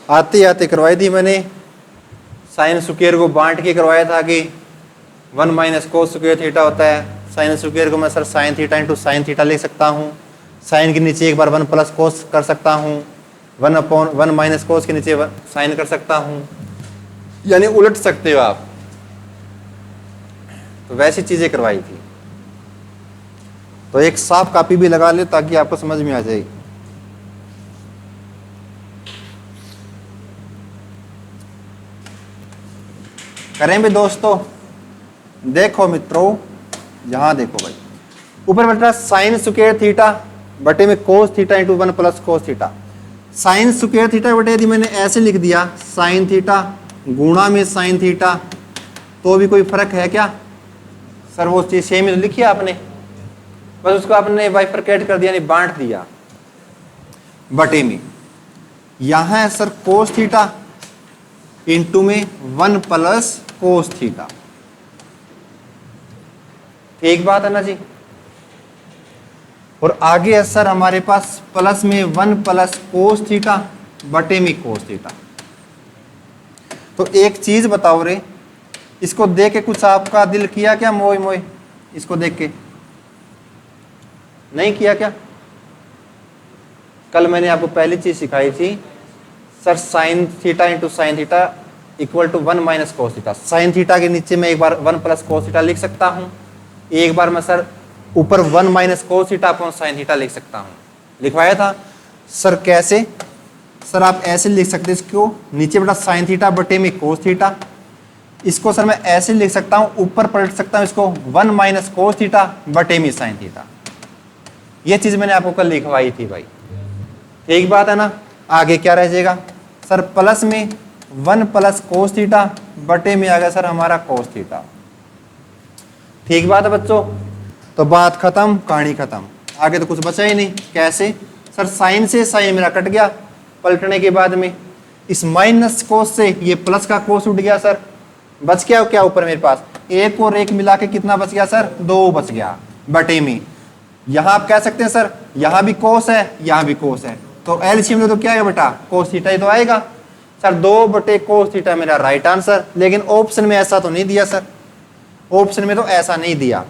आते आते करवाई थी मैंने, साइन स्क्वायर को बांट के करवाया था कि 1 माइनस कोस स्क्वायर थीटा होता है। साइन स्क्वायर को मैं sir sine theta into sine theta लिख सकता हूँ। साइन के नीचे एक बार 1 प्लस कोस कर सकता हूँ, 1 माइनस कोस के नीचे साइन कर सकता हूँ, यानी उलट सकते हो आप। तो वैसी चीजें करवाई थी। तो एक साफ कॉपी भी लगा ले ताकि आपको समझ में आ जाए। करें भी दोस्तों? देखो मित्रों, यहां देखो भाई, ऊपर बैठा साइन स्क्वायर थीटा बटे में cos theta into 1 plus cos theta. Sign square theta बटे यदि मैंने ऐसे लिख दिया साइन थीटा गुणा में साइन थीटा, तो भी कोई फर्क है क्या सर? वो चीज सेम ही लिखी आपने, बस उसको आपने बाइफरकेट कर दिया, नहीं बांट दिया बटे में। यहां है सर कोस थीटा इंटू में 1 प्लस कोस थीटा। ठीक बात है ना जी? और आगे है सर हमारे पास प्लस में 1 प्लस कोस थीटा बटे में कोस थीटा। तो एक चीज बताओ रे, इसको देख के कुछ आपका दिल किया क्या? मोय मोय इसको देख के नहीं किया क्या? कल मैंने आपको पहली चीज सिखाई थी sir, sine theta into sine theta equal to 1 minus cos theta. Sine theta के नीचे मैं एक बार 1 प्लस कोस थीटा लिख सकता हूं, एक बार मैं सर ऊपर 1 minus cos theta upon sine theta लिख सकता हूं। लिखवाया था सर। कैसे सर? आप ऐसे लिख सकते हैं इसको, नीचे बेटा साइन थीटा बटे में कोस थीटा। इसको सर मैं ऐसे लिख सकता हूं, ऊपर पलट सकता हूं इसको 1 माइनस कोस थीटा बटे में साइन थीटा। ये चीज मैंने आपको कल लिखवाई थी भाई। ठीक बात है ना? आगे क्या रह जाएगा सर? प्लस में 1 प्लस कोस थीटा बटे में आ गया सर हमारा कोस थीटा। ठीक बात है बच्चों? तो बात खत्म, कहानी खत्म, आगे तो कुछ बचा ही नहीं। कैसे सर? साइन से साइन मेरा कट गया पलटने के बाद में, इस माइनस कोस से ये प्लस का कोस उठ गया सर। बच गया क्या ऊपर मेरे पास? एक और एक मिला के कितना बच गया सर? 2 बच गया बटे में। यहां आप कह सकते हैं सर यहां भी कोस है यहां भी कोस है, तो एलसीएम में तो क्या आएगा बेटा? कोस थीटा ही तो आएगा सर। 2 बटे कोस थीटा मेरा राइट आंसर। लेकिन ऑप्शन में ऐसा तो नहीं दिया सर, ऑप्शन में तो ऐसा नहीं दिया।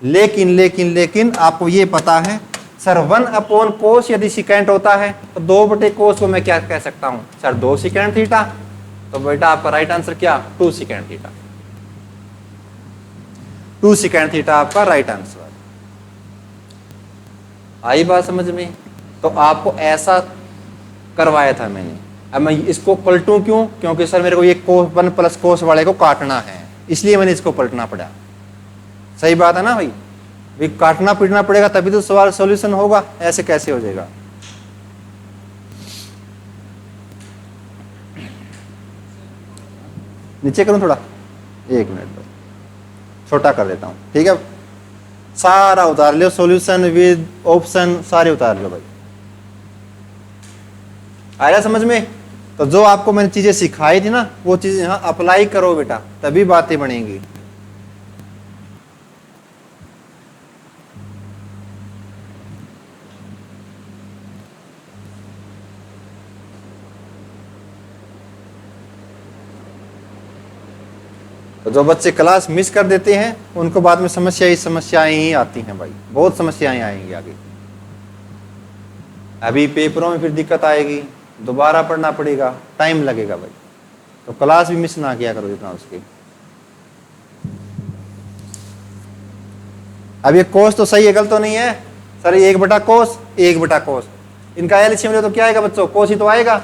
लेकिन लेकिन लेकिन आपको ये पता है सर 1 अपॉन कोस यदि सिकेंट होता है तो 2 बटे कोस को मैं क्या कह सकता हूं सर? 2 secant theta. तो बेटा आपका राइट आंसर क्या? 2 सिकेंट थीटा। 2 सिकेंट थीटा आपका राइट आंसर। आई बात समझ में? तो आपको ऐसा करवाया था मैंने। अब मैं इसको पलटूं क्यों? क्योंकि सर मेरे को ये कोस 1 प्लस कोस वाले को काटना है, इसलिए मैंने इसको पलटना पड़ा। सही बात है ना भाई? भी काटना पीटना पड़ेगा तभी तो सवाल सॉल्यूशन होगा, ऐसे कैसे हो जाएगा? नीचे करूं थोड़ा, 1 मिनट बस, छोटा कर देता हूं। ठीक है। सारा उतार लो, सॉल्यूशन विद ऑप्शन सारे उतार लो भाई। आया समझ में? तो जो आपको मैंने चीजें सिखाई थी ना, वो चीजें यहाँ अप्लाई करो बेटा, तभी बातें बनेंगी। तो जो बच्चे क्लास मिस कर देते हैं उनको बाद में समस्याएं ही आती हैं भाई, बहुत समस्याएं आएंगी आगे। अभी पेपरों में फिर दिक्कत आएगी, दोबारा पढ़ना पड़ेगा, टाइम लगेगा भाई। तो क्लास भी मिस ना किया करो जितना उसके। अब ये कोस तो सही है, गलत तो नहीं है सर? 1/cos 1/cos, इनका एलसीएम ले तो क्या आएगा बच्चों? कोस ही तो आएगा,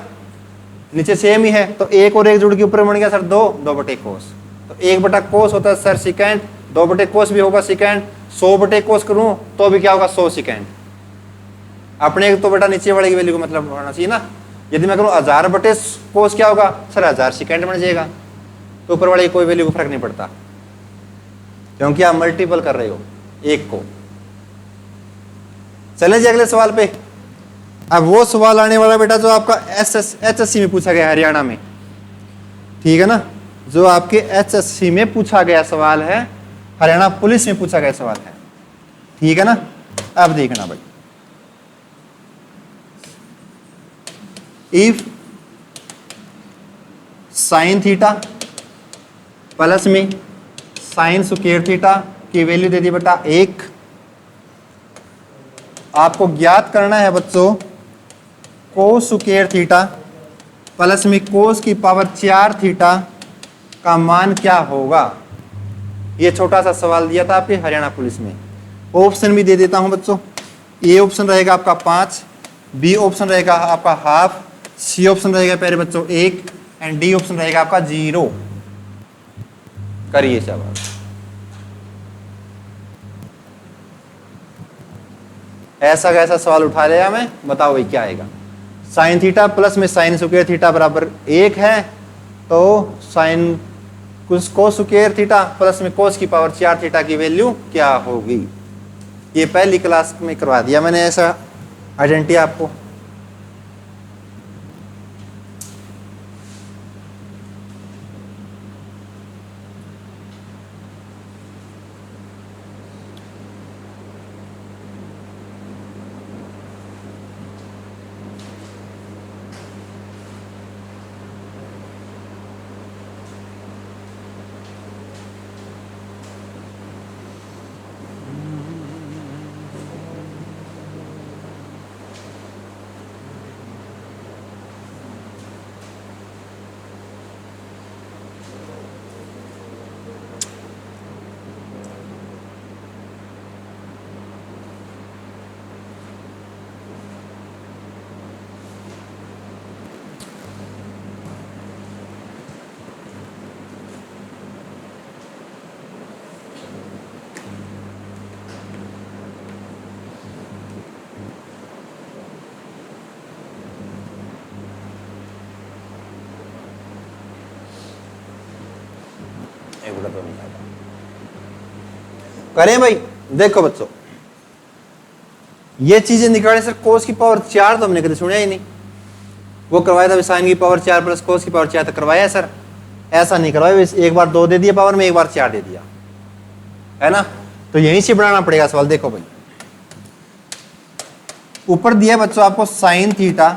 नीचे सेम ही है। तो 1 और 1 जुड़ के ऊपर बन गया सर 2/cos। तो 1/cos होता है सर सेकेंड, 2/cos भी होगा सेकेंड, 100/cos करूं तो भी क्या होगा? 100 सेकेंड। अपने तो बेटा नीचे वाले की वैल्यू को मतलब होना चाहिए ना। यदि मैं करूं 1000/cos क्या होगा सर? 1000 सेकेंड बन जाएगा। तो ऊपर वाले की कोई वैल्यू को फर्क नहीं पड़ता, क्योंकि आप मल्टीपल कर रहे हो एक को। चले जी अगले सवाल पे। अब वो सवाल आने वाला बेटा जो आपका HSC में पूछा गया हरियाणा में, ठीक है ना? जो आपके HSC में पूछा गया सवाल है, हरियाणा पुलिस में पूछा गया सवाल है, ठीक है ना? अब देखना भाई, इफ साइन थीटा प्लस में साइन स्क्वायर थीटा की वैल्यू दे दी बेटा 1, आपको ज्ञात करना है बच्चों कोस स्क्वायर थीटा प्लस में कोस की पावर 4 थीटा का मान क्या होगा। ये छोटा सा सवाल दिया था आपके हरियाणा पुलिस में। ऑप्शन भी दे देता हूं बच्चों। ए ऑप्शन रहेगा आपका 5, बी ऑप्शन रहेगा आपका हाफ, सी ऑप्शन रहेगा पहले बच्चों 1 एंड डी ऑप्शन रहेगा आपका 0। करिए शाबाश। ऐसा कैसा सवाल उठा लिया मैं, बताओ भाई क्या आएगा। साइन थीटा प्लस में साइन स्क्वायर थीटा बराबर 1 है, तो sine cos square theta plus में कोस की पावर 4 थीटा की वैल्यू क्या होगी। ये पहली क्लास में करवा दिया मैंने ऐसा आइडेंटिटी आपको। तो नहीं आता। करें भाई, देखो बच्चों ये चीजें निकाले सर कोस की पावर 4 तो हमने कभी सुना ही नहीं। वो करवाया था साइन की पावर 4 प्लस कोस की पावर 4 तक करवाया है सर? ऐसा नहीं करवाया, एक बार 2 दे दिया पावर में, एक बार 4 दे दिया, है ना? तो यहीं से बनाना पड़ेगा सवाल। देखो भाई ऊपर दिया बच्चों आपको साइन थीटा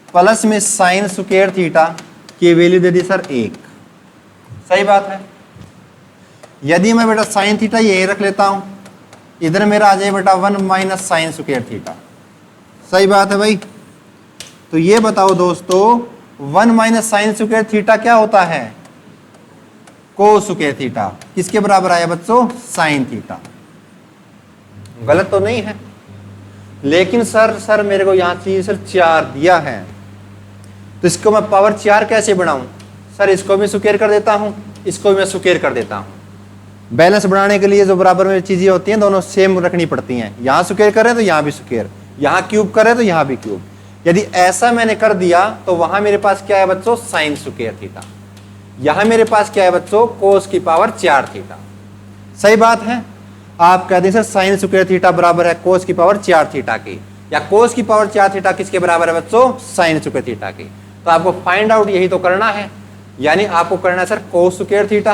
प्लस में साइन स्क्वायर थीटा की वैल्यू दे दी सर 1। सही बात है। यदि मैं बेटा साइन थीटा यही रख लेता हूं, इधर मेरा आ जाए बेटा 1 माइनस साइन स्क्वायर थीटा। सही बात है भाई। तो ये बताओ दोस्तों 1 माइनस साइन स्क्वायर थीटा क्या होता है? कोस स्क्वायर थीटा। किसके बराबर आया बच्चों? Sine theta. गलत तो नहीं है, लेकिन सर मेरे को यहां चाहिए सर 4 दिया है, तो इसको मैं पावर 4 कैसे बनाऊं? सर इसको भी स्क्वायर कर देता हूं, इसको भी मैं स्क्वायर कर देता हूं। बैलेंस बनाने के लिए जो बराबर में चीजें होती हैं दोनों सेम रखनी पड़ती हैं। यहां स्क्वायर करें तो यहां भी स्क्वायर, यहां क्यूब करें तो यहां भी क्यूब। यदि ऐसा मैंने कर दिया तो वहां मेरे पास क्या है बच्चों? Sign square theta. यहां मेरे पास क्या है बच्चों? कोस की पावर 4 थीटा। सही बात है। आप कहते हैं सर साइन स्क्वायर थीटा बराबर है कोस की पावर 4 थीटा की, या कोस की पावर 4 थीटा किसके बराबर है बच्चों? साइन स्क्वायर थीटा की। तो आपको फाइंड आउट यही तो करना है, यानी आपको करना है सर कोस स्क्वायर थीटा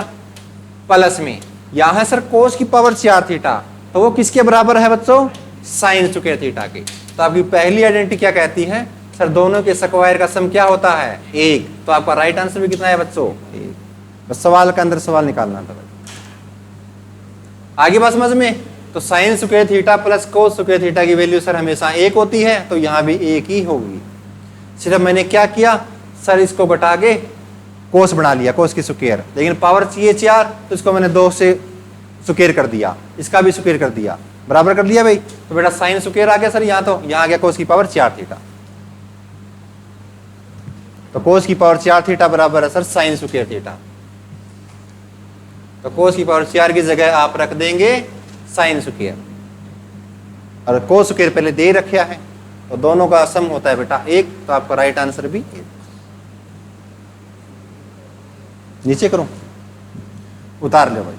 प्लस में यहां है सर कोस की पावर 4 थीटा, तो वो किसके बराबर है बच्चों? साइन स्क्वायर थीटा की। तो आपकी पहली आइडेंटिटी क्या कहती है सर? दोनों के स्क्वायर का सम क्या होता है? 1। तो आपका राइट आंसर भी कितना है बच्चों? 1। बस सवाल के अंदर सवाल निकालना था भाई। आगे बात समझ में? तो sign square theta plus cos square theta की वैल्यू सर हमेशा 1 होती है, तो यहां भी 1 ही होगी। सिर्फ मैंने क्या किया सर, इसको घटा के कोस बना लिया, कोस की स्क्वायर, लेकिन पावर चाहिए 4 तो इसको मैंने 2 से स्क्वायर कर दिया, इसका भी स्क्वायर कर दिया, बराबर कर दिया भाई। तो बेटा साइन स्क्वायर आ गया सर यहाँ, तो यहाँ आ गया कोस की पावर 4 थीटा। तो कोस की पावर 4 थीटा बराबर है सर साइन स्क्वायर थीटा। तो कोस की पावर 4 की जगह आप रख देंगे साइन स्क्वायर, और कोस स्क्वायर पहले दे रखा है, तो दोनों का सम होता है बेटा 1। तो आपका राइट आंसर भी 1। नीचे करूं, उतार लो भाई।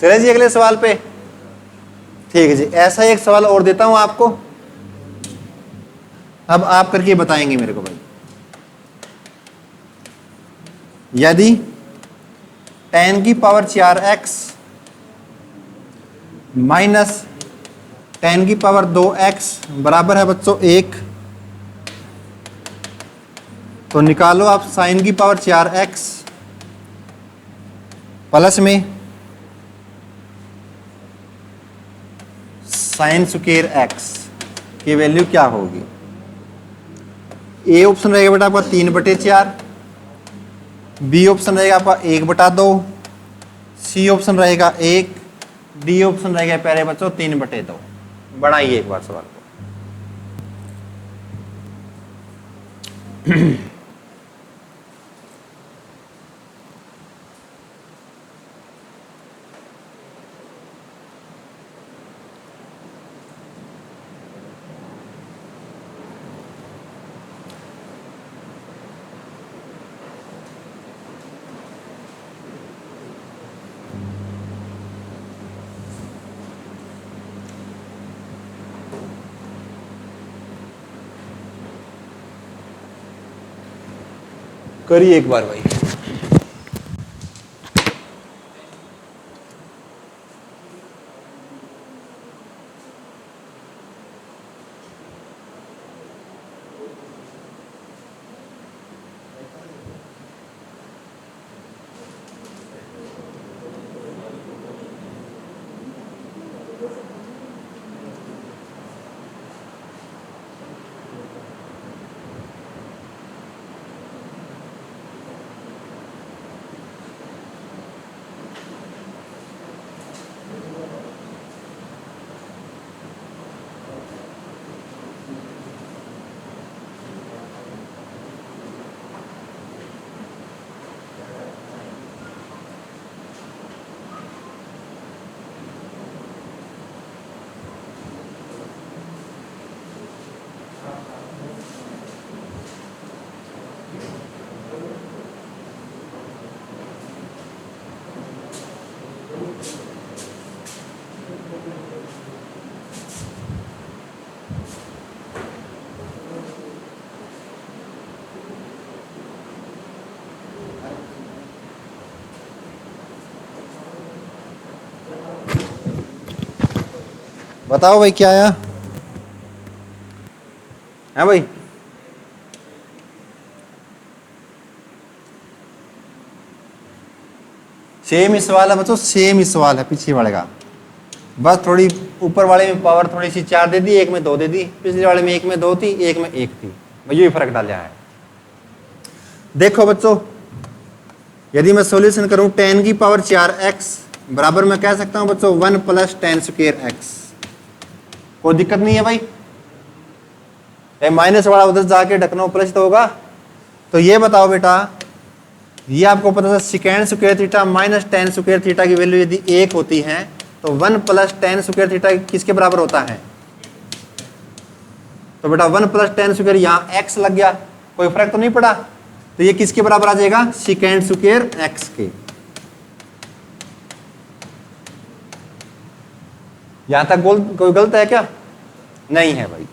चले जी अगले सवाल पे। ठीक है जी, ऐसा एक सवाल और देता हूं आपको, अब आप करके बताएंगे मेरे को भाई। यदि tan की पावर 4x माइनस tan की पावर 2x बराबर है बच्चों 1, तो निकालो आप साइन की पावर 4x प्लस में साइन स्क्वायर x की वैल्यू क्या होगी। ए ऑप्शन रहेगा बेटा आपका 3/4, बी ऑप्शन रहेगा आपका 1/2, सी ऑप्शन रहेगा 1, डी ऑप्शन रहेगा प्यारे बच्चों 3/2। बढ़ाइए एक बार सवाल को। करिए एक बार भाई। बताओ भाई क्या आया है भाई? सेम ही सवाल है बच्चों, सेम ही सवाल है पिछले वाले का, बस थोड़ी ऊपर वाले में पावर थोड़ी सी 4 दे दी, एक में 2 दे दी, पिछले वाले में एक में 2 थी, एक में 1 थी, ये फर्क डाला है। देखो बच्चों, यदि मैं सॉल्यूशन करूं 10 की पावर 4x बराबर मैं कह सकता हूं बच्चों 1 प्लस 10 स्क्वायर x, कोई दिक्कत नहीं है भाई। माइनस वाला उधर जाके ढकना प्लस तो होगा। तो ये बताओ बेटा, ये आपको पता था second square theta minus 10 square theta की वैल्यू यदि 1 होती है तो 1 प्लस 10 स्क्वायर थीटा किसके बराबर होता है? तो बेटा 1 प्लस 10 स्क्वायर यहाँ x लग गया, कोई फर्क तो नहीं पड़ा, तो ये किसके बराबर आ जाएगा? सेकेंड स्क्वायर x के। यहां तक कोई गलत है क्या? नहीं है भाई।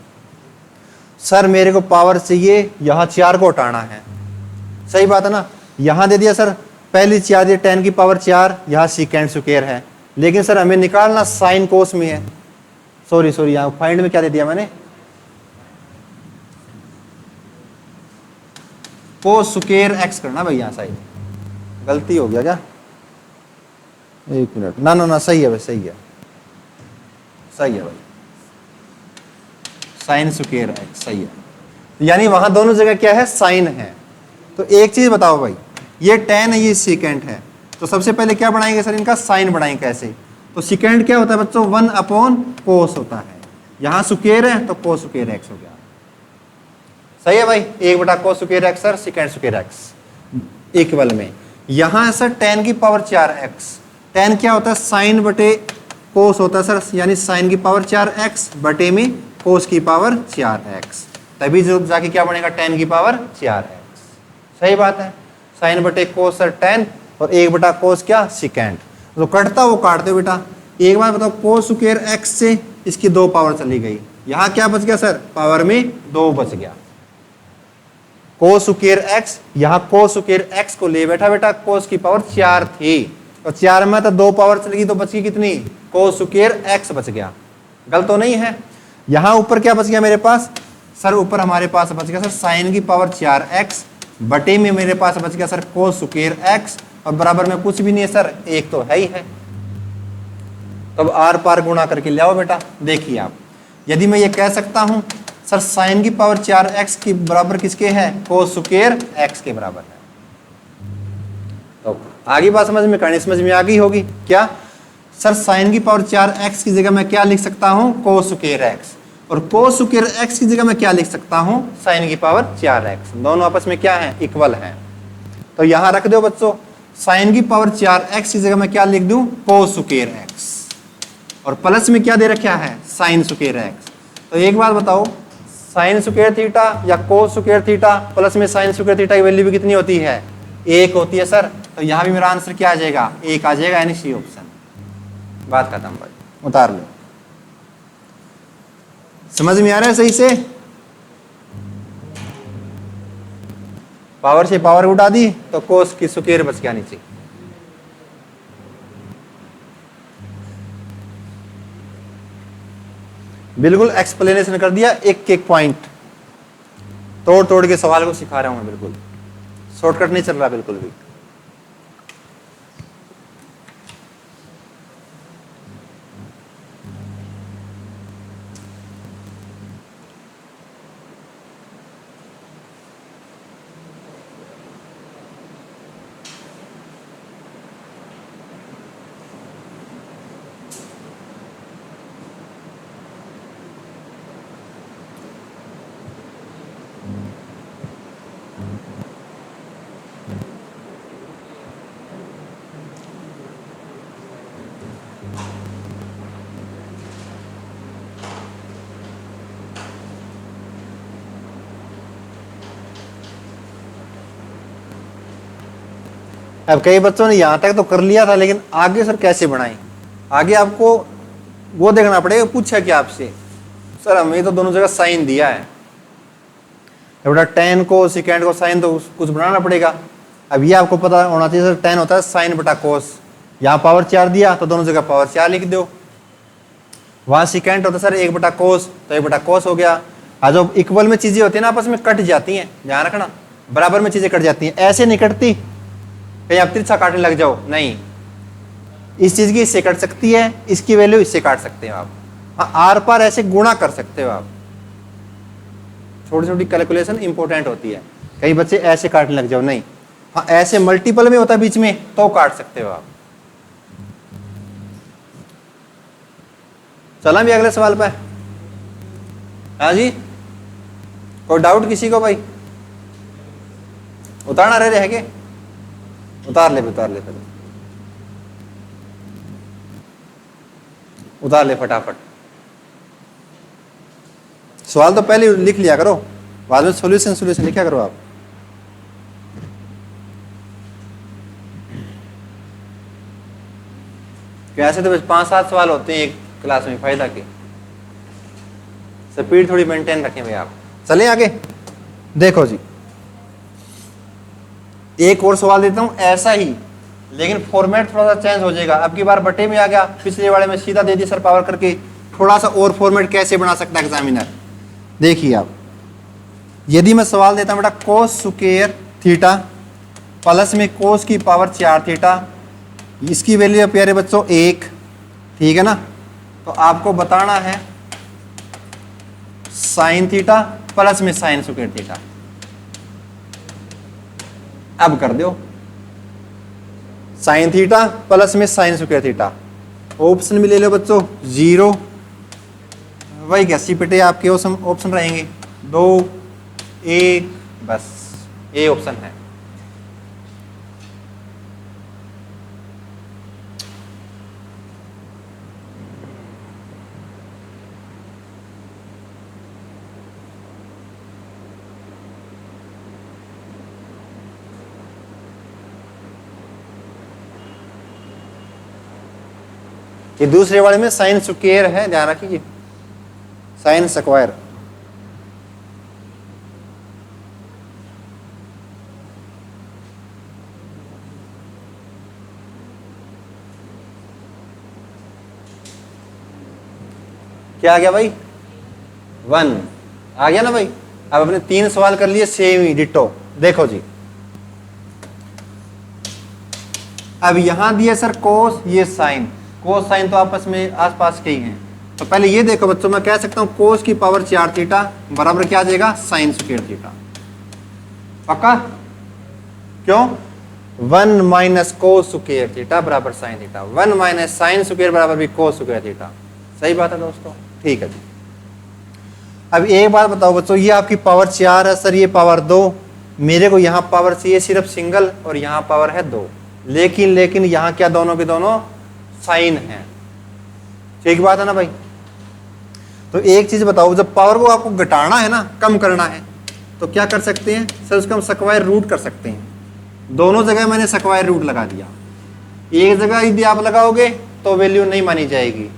सर मेरे को पावर चाहिए, यहां 4 को हटाना है, सही बात है ना। यहां दे दिया सर पहली 4 दिया 10 की पावर 4, यहां सेकेंड स्क्वायर है, लेकिन सर हमें निकालना साइन कोस में है। सॉरी यहां फाइंड में क्या दे दिया मैंने? कोस स्क्वायर एक्स करना भाई, यहां साइड गलती हो गया क्या? एक मिनट, ना सही है भाई, सही है भाई, साइन स्क्वायर एक्स सही है, यानी वहां दोनों जगह क्या है? साइन है। तो एक चीज बताओ भाई, ये 10 है, ये सेकेंड है, तो सबसे पहले क्या बनाएंगे सर? इनका साइन बनाएंगे। कैसे? तो सेकेंड क्या होता है बच्चों? 1 अपॉन कोस होता है, यहां स्क्वायर है तो कोस स्क्वायर एक्स हो गया, सही है भाई। 1 cos square x sir second square x equal में, यहां सर 10 की पावर 4 एक्स, 10 क्या होता है? साइन बटे कोस होता है सर, यानी साइन की पावर 4 एक्स बटे में कोस की पावर 4 एक्स, तभी जो जाके क्या बनेगा? 10 की पावर 4 एक्स, सही बात है। साइन बटे कोस सर 10 और 1 कोस क्या? सेकेंड। तो कटता वो काटते हो बेटा। एक बार बताओ, कोस स्क्वायर एक्स से इसकी 2 पावर चली गई, यहां क्या बच गया सर? पावर में 2 बच गया। कोस स्क्वायर एक्स, यहां कोस स्क्वायर एक्स को ले बैठा बेटा, कोस की पावर 4 थी, तो 4 में तो 2 पावर चली गई, तो बच गई कितनी? कोस स्क्वायर एक्स बच गया, गलत तो नहीं है। यहां ऊपर क्या बच गया मेरे पास? सर ऊपर हमारे पास बच गया सर साइन की पावर 4 एक्स बटे में मेरे पास बच गया सर कोस स्क्वायर एक्स, और बराबर में कुछ भी नहीं है सर, एक तो है ही है। तो अब आर पार गुणा करके ले आओ बेटा। देखिए आप, यदि मैं ये कह सकता हूं सर साइन की पावर 4 एक्स की बराबर किसके है? कोस स्क्वायर एक्स के बराबर है। तो आगे बात समझ में आ गई होगी क्या? सर साइन की पावर 4 एक्स की जगह मैं क्या लिख सकता हूं? कोस स्क्वायर एक्स, और कोस स्क्वायर एक्स की जगह मैं क्या लिख सकता हूं? साइन की पावर 4 एक्स, दोनों आपस में क्या है? इक्वल है। तो यहां रख दो बच्चों, साइन की पावर 4 एक्स की जगह मैं क्या लिख दूं? कोस स्क्वायर एक्स, और प्लस में क्या दे रखा है? Sine square x. तो एक बात बताओ, साइन स्क्वायर थीटा या कोस स्क्वायर थीटा प्लस में साइन स्क्वायर थीटा की वैल्यू भी कितनी होती है? 1 होती है सर। तो यहां भी मेरा आंसर क्या आ जाएगा? 1 आ जाएगा, यानी सी ऑप्शन। बात खत्म भाई, उतार लो। समझ में आ रहा है सही से? पावर से पावर उठा दी तो कोस की स्क्वायर बच गया नीचे। बिल्कुल एक्सप्लेनेशन कर दिया, एक एक पॉइंट तोड़ तोड़ के सवाल को सिखा रहा हूं, बिल्कुल शॉर्टकट नहीं चल रहा बिल्कुल भी। अब कई बच्चों ने यहां तक तो कर लिया था, लेकिन आगे सर कैसे बनाएं? आगे आपको वो देखना पड़ेगा। पूछा क्या आपसे? सर हमें तो दोनों जगह साइन दिया है, बेटा 10 को सेकेंड को साइन, तो कुछ बनाना पड़ेगा। अब ये आपको पता होना चाहिए सर, 10 होता है साइन बटा कोस, यहाँ पावर 4 दिया तो दोनों जगह पावर 4 लिख दो। वहां सिकेंट होता सर 1/cos, तो 1/cos हो गया। और जो इक्वल में चीजें होती है ना आपस में कट जाती हैं, ध्यान रखना, बराबर में चीजें कट जाती हैं, ऐसे नहीं कटती कहीं आप तिरछा काटने लग जाओ, नहीं, इस चीज की इससे कट सकती है, इसकी वैल्यू इससे काट सकते हो आप। हाँ, आर पार ऐसे गुणा कर सकते हो आप। छोटी छोटी कैलकुलेशन इंपॉर्टेंट होती है, कई बच्चे ऐसे काटने लग जाओ, नहीं, हाँ ऐसे मल्टीपल में होता है बीच में तो काट सकते हो आप। चला भी अगले सवाल पे। हाँ जी, कोई डाउट किसी को भाई? उतारना रहे के उतार ले फिर उतार ले फटाफट। सवाल तो पहले लिख लिया करो, बाद में सॉल्यूशन लिखा करो आप। ऐसे तो बस 5-7 सवाल होते हैं एक क्लास में, फायदा के, स्पीड थोड़ी मेंटेन रखें भाई आप। चले आगे, देखो जी, एक और सवाल देता हूं ऐसा ही, लेकिन फॉर्मेट थोड़ा सा चेंज हो जाएगा। अब की बार बटे में आ गया, पिछले वाले में सीधा दे दिया सर पावर करके, थोड़ा सा और फॉर्मेट कैसे बना सकता है एग्जामिनर, देखिए आप। यदि मैं सवाल देता हूं बेटा कोस स्क्वायर थीटा प्लस में कोस की पावर 4 थीटा, इसकी वैल्यू है प्यारे बच्चों 1, ठीक है ना, तो आपको बताना है साइन थीटा प्लस में साइन स्क्वायर थीटा। अब कर दो साइन थीटा प्लस में साइन स्क्वायर थीटा, ऑप्शन भी ले लो बच्चों 0, वही घसी पिटे आपके ऑप्शन रहेंगे 2, 1, बस ये ऑप्शन है। ये दूसरे वाले में साइन स्क्वायर है, ध्यान रखिए, साइन स्क्वायर। क्या आ गया भाई? 1 आ गया ना भाई। अब अपने 3 सवाल कर लिए सेम ही डिट्टो। देखो जी, अब यहां दिया सर कोस, ये साइन, कोस साइन तो आपस में आसपास के ही हैं। तो पहले ये देखो बच्चों, मैं कह सकता हूं कोस की पावर 4 थीटा बराबर क्या आ जाएगा, साइन स्क्वायर थीटा। पक्का? क्यों? 1 माइनस कोस स्क्वायर थीटा बराबर sine theta, 1 minus sine square बराबर भी कोस स्क्वायर थीटा। सही बात है दोस्तों, ठीक है जी। अब एक बात बताओ बच्चों, ये आपकी पावर 4 है सर, ये पावर 2, मेरे को यहाँ पावर चाहिए सिर्फ सिंगल और यहाँ पावर है 2, लेकिन यहाँ क्या दोनों के दोनों साइन है। ठीक बात है ना भाई? तो एक चीज बताओ, जब पावर को आपको घटाना है ना, कम करना है, तो क्या कर सकते हैं सर, उसका हम स्क्वायर रूट कर सकते हैं। दोनों जगह मैंने स्क्वायर रूट लगा दिया, एक जगह यदि आप लगाओगे तो वैल्यू नहीं मानी जाएगी।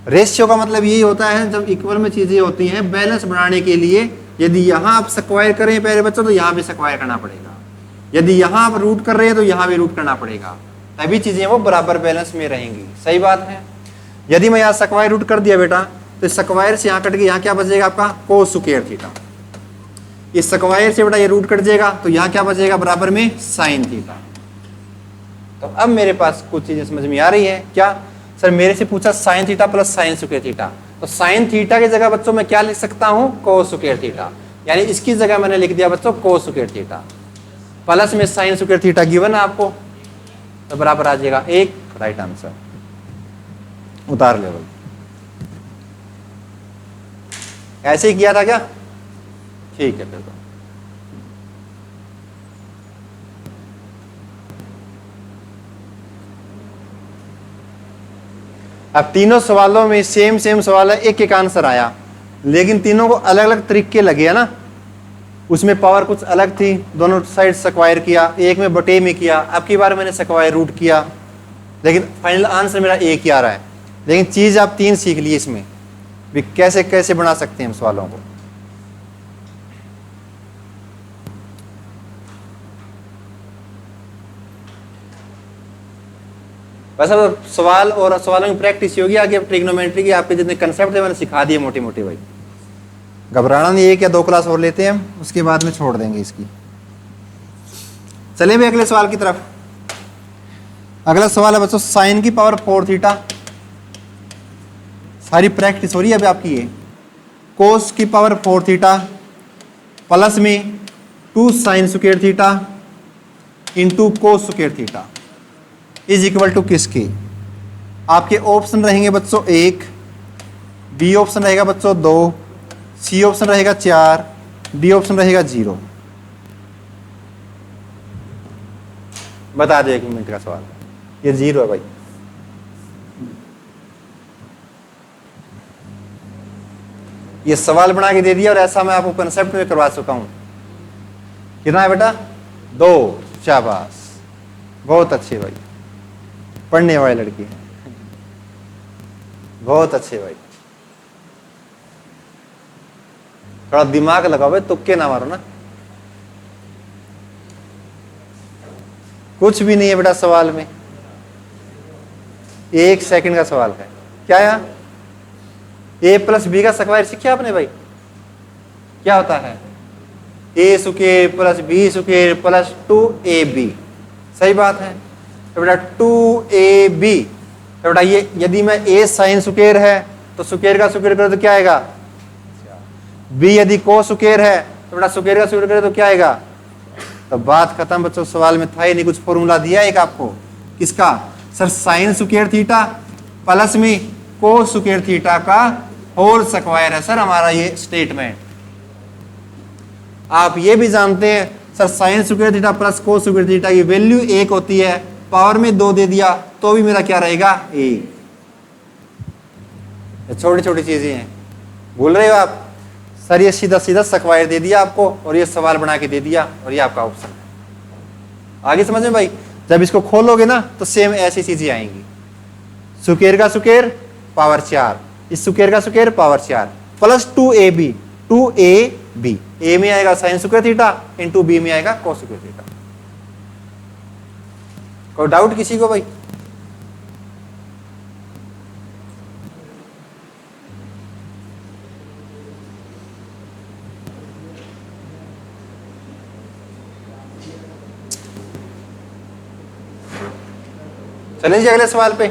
रेशियो का मतलब यही होता है, जब इक्वल में चीजें होती हैं बैलेंस बनाने के लिए, यदि यहाँ आप स्क्वायर करें प्यारे बच्चों तो यहाँ भी स्क्वायर करना पड़ेगा, यदि यहाँ आप रूट कर रहे हैं तो यहाँ भी रूट करना पड़ेगा, तभी चीजें वो बराबर बैलेंस में रहेंगी। सही बात है? यदि मैं यहाँ स्क्वायर रूट कर दिया बेटा, तो स्क्वायर से यहाँ कट के यहाँ क्या बचेगा आपका, कोस स्क्वायर थीटा। इस स्क्वायर से बेटा ये रूट कट जाएगा, तो यहाँ क्या बचेगा बराबर में साइन थीटा। तो अब मेरे पास कुछ चीजें समझ में आ रही है। क्या सर, मेरे से पूछा sign theta plus sign square theta, तो साइन थीटा की जगह बच्चों मैं क्या लिख सकता हूँ, कोस स्क्वायर थीटा, यानी इसकी जगह मैंने लिख दिया बच्चों कोस स्क्वायर थीटा प्लस में साइन स्क्वायर थीटा गिवन है आपको, तो बराबर आ जाएगा 1, राइट आंसर। उतार ले भाई। ऐसे ही किया था क्या? ठीक है फिर तो। अब तीनों सवालों में सेम सवाल है, एक आंसर आया, लेकिन तीनों को अलग अलग तरीके लगे है ना। उसमें पावर कुछ अलग थी, दोनों साइड स्क्वायर किया, एक में बटे में किया, अब की बार मैंने स्क्वायर रूट किया, लेकिन फाइनल आंसर मेरा एक ही आ रहा है। लेकिन चीज आप 3 सीख ली इसमें भी, कैसे कैसे बना सकते हैं हम सवालों को। वैसे तो सवाल और सवालों की प्रैक्टिस होगी आगे ट्रिग्नोमेट्री की, आपके जितने कंसेप्ट है मैंने सिखा दिए मोटे मोटे भाई। घबराना नहीं, 1 या 2 क्लास और लेते हैं हम, उसके बाद में छोड़ देंगे इसकी। चलिए भी अगले सवाल की तरफ। अगला सवाल है बच्चों साइन की पावर 4 थीटा। सारी प्रैक्टिस हो रही है अभी आपकी। ये कोस की पावर 4 थीटा प्लस में 2 sine square theta into cos square theta is equal to किसके? आपके ऑप्शन रहेंगे बच्चों 1, बी ऑप्शन रहेगा बच्चों 2, सी ऑप्शन रहेगा 4, डी ऑप्शन रहेगा 0। बता दो 1 मिनट का सवाल। ये 0 है भाई। ये सवाल बना के दे दिया और ऐसा मैं आपको कंसेप्ट में करवा चुका हूं। कितना है बेटा? 2। शाबाश, बहुत अच्छे भाई, पढ़ने वाले लड़के हैं, बहुत अच्छे भाई। थोड़ा दिमाग लगाओ भाई, तुक्के ना मारो ना। कुछ भी नहीं है बेटा सवाल में, 1 सेकंड का सवाल है। क्या है? a प्लस बी का स्क्वायर सीखा आपने भाई? क्या होता है? a square plus B square plus 2ab। सही बात है। तो बेटा 2ab, तो बेटा ये यदि मैं a साइन स्क्वायर है तो स्क्वायर का स्क्वायर करो तो क्या आएगा? b यदि कोस स्क्वायर है तो बेटा स्क्वायर का स्क्वायर करे तो क्या आएगा? तो बात खत्म बच्चों। सवाल में था ही नहीं, कुछ फॉर्मूला दिया एक आपको। किसका? Sir sine square theta plus में कोस स्क्वायर थीटा का होल स्क्वायर है सर हमारा ये स्टेटमेंट। आप ये भी जानते हैं sir sine square theta plus cos square theta की वैल्यू 1 होती है, पावर में 2 दे दिया तो भी मेरा क्या रहेगा? 1। छोटी छोटी चीजें हैं, भूल रहे हो आप? सर ये सीधा सीधा स्क्वायर दे दिया आपको और ये सवाल बना के दे दिया और ये आपका ऑप्शन है। आगे समझ में भाई? जब इसको खोलोगे ना तो सेम ऐसी चीजें आएंगी। स्क्वायर का स्क्वायर पावर 4, इस स्क्वायर का square power 4 plus 2ab, 2ab, a में आएगा sign square theta into b में आएगा कोस स्क्वायर थीटा। कोई डाउट किसी को भाई? चलें जी अगले सवाल पे।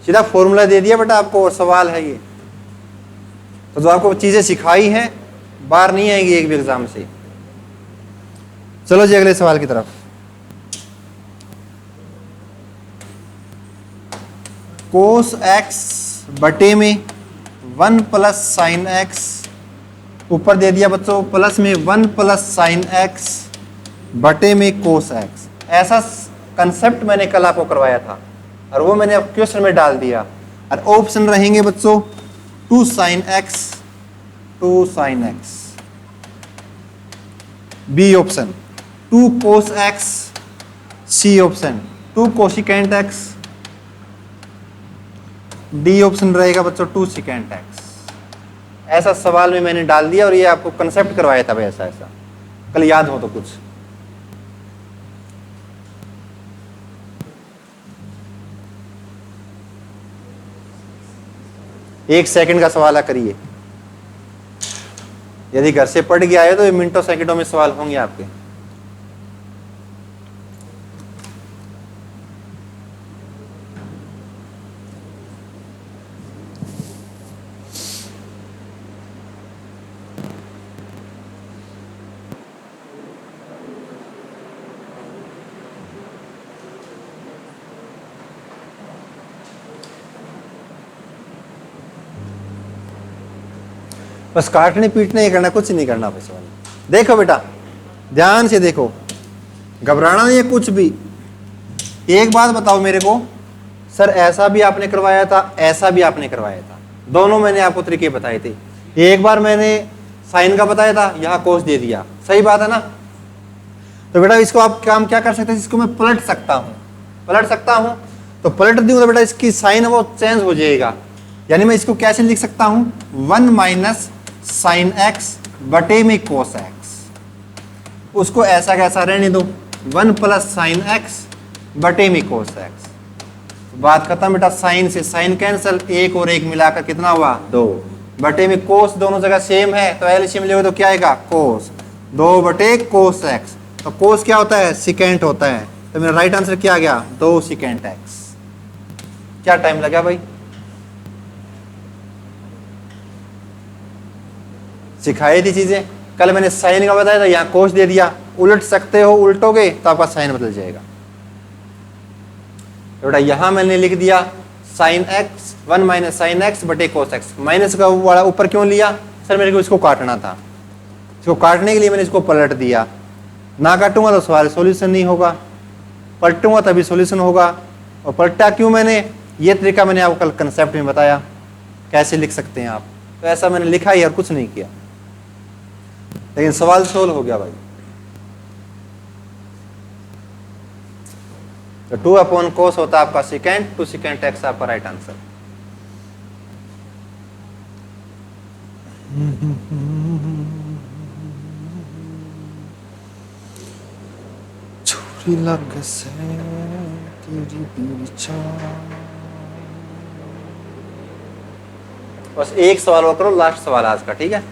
सीधा फॉर्मूला दे दिया बेटा आपको और सवाल है ये। तो जो आपको चीजें सिखाई हैं बाहर नहीं आएगी एक भी एग्जाम से। चलो जी अगले सवाल की तरफ। कोस एक्स बटे में 1 प्लस साइन एक्स, ऊपर दे दिया बच्चों प्लस में 1 प्लस साइन एक्स बटे में कोस एक्स। ऐसा कंसेप्ट मैंने कल आपको करवाया था और वो मैंने अब क्वेश्चन में डाल दिया। और ऑप्शन रहेंगे बच्चों 2 sine x, 2 sine x, B option 2 cos x, C option 2 cosecant x, D option रहेगा बच्चों 2 सिकेंट एक्स। ऐसा सवाल में मैंने डाल दिया और ये आपको कंसेप्ट करवाया था भाई ऐसा ऐसा, कल याद हो तो कुछ। एक सेकंड का सवाल करिए। यदि घर से पढ़ के आए तो ये मिनटों सेकंडों में सवाल होंगे आपके। बस काटने पीटने ही करना, कुछ नहीं करना बस। देखो बेटा ध्यान से देखो, घबराना नहीं है कुछ भी। एक बात बताओ मेरे को, सर ऐसा भी आपने करवाया था, ऐसा भी आपने करवाया था, दोनों मैंने आपको तरीके बताए थे। एक बार मैंने साइन का बताया था, यहाँ कोस दे दिया, सही बात है ना? तो बेटा इसको आप काम क्या कर सकते हैं, इसको मैं पलट सकता हूँ, पलट सकता हूँ। तो पलट दूँ तो बेटा इसकी साइन है वो चेंज हो जाएगा। यानी मैं इसको कैसे लिख सकता हूँ, 1 माइनस साइन एक्स बटे में कोस एक्स। उसको ऐसा कैसा रहने दो, 1 प्लस साइन एक्स बटे में कोस एक्स। बात खत्म बेटा। साइन से साइन कैंसल, एक और एक मिलाकर कितना हुआ 2 बटे में कोस दोनों जगह सेम है तो एलसीएम लेंगे तो क्या आएगा कोस 2 बटे कोस एक्स। तो कोस क्या होता है सिकेंट होता है, तो मेरा राइट आंसर क्या आ गया 2 सिकेंट एक्स। क्या टाइम लगा भाई, सिखाई थी चीजें। कल मैंने साइन का बताया था, यहाँ कोस दे दिया, उलट सकते हो, उल्टोगे तो आपका साइन बदल जाएगा। तो बेटा यहां मैंने लिख दिया sine x 1 minus sine x बटे कोस एक्स। माइनस का वाला ऊपर क्यों लिया सर, मेरे को इसको काटना था, इसको काटने के लिए मैंने इसको पलट दिया। ना काटूंगा तो सवाल सॉल्यूशन नहीं होगा, पलटूंगा तभी सॉल्यूशन होगा। और पलटा क्यों मैंने, ये तरीका मैंने आपको कल कंसेप्ट में बताया कैसे लिख सकते हैं आप। तो ऐसा मैंने लिखा ही और कुछ नहीं किया, लेकिन सवाल सोल्व हो गया भाई। तो 2 अपॉन कोस होता है आपका सेकेंड, 2 सेकेंड एक्स आपका राइट आंसर। छोरी लग से तेरी पीछा। बस एक सवाल और करो, लास्ट सवाल आज का, ठीक है।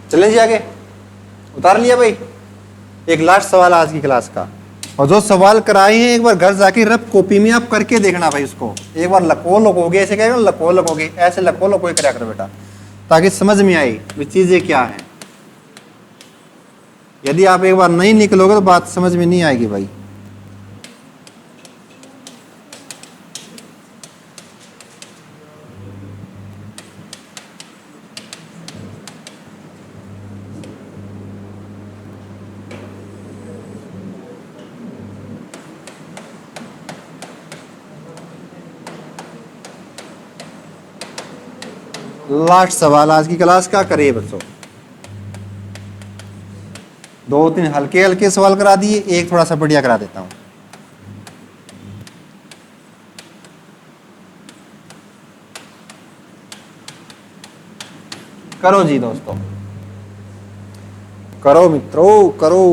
चलें जी आगे, उतार लिया भाई। एक लास्ट सवाल आज की क्लास का, और जो सवाल कराए हैं एक बार घर जाके रफ कॉपी में आप करके देखना भाई। उसको एक बार लको लकोगे, ऐसे कहेगा लको लकोगे, ऐसे लको लको करा करो बेटा, ताकि समझ में आई वे चीजें क्या है। यदि आप एक बार नहीं निकलोगे तो बात समझ में नहीं आएगी भाई। लास्ट सवाल आज की क्लास का करिए बच्चों। 2-3 हल्के हल्के सवाल करा दिए, एक थोड़ा सा बढ़िया करा देता हूं। करो जी दोस्तों, करो मित्रों करो।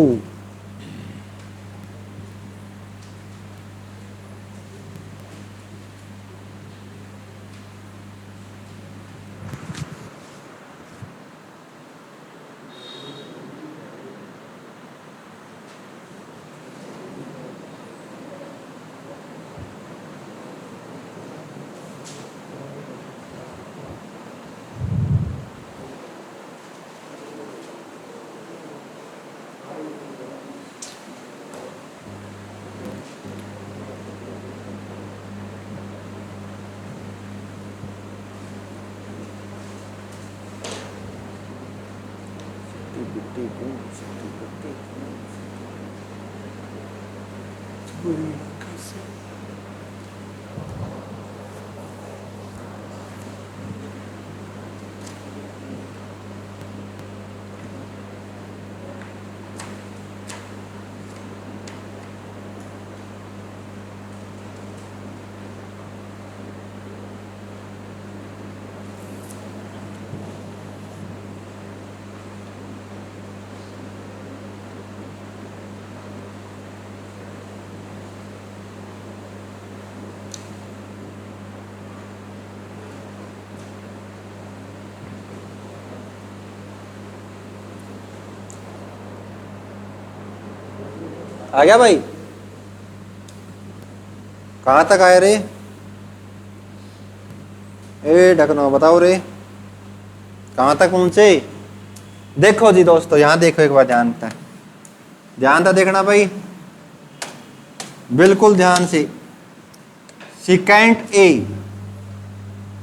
आ गया भाई, कहां तक आए रे? ए ढकनो बताओ रे, कहां तक पहुंचे? देखो जी दोस्तों, यहां देखो एक बार ध्यान था देखना भाई, बिल्कुल ध्यान से। सिकेंट ए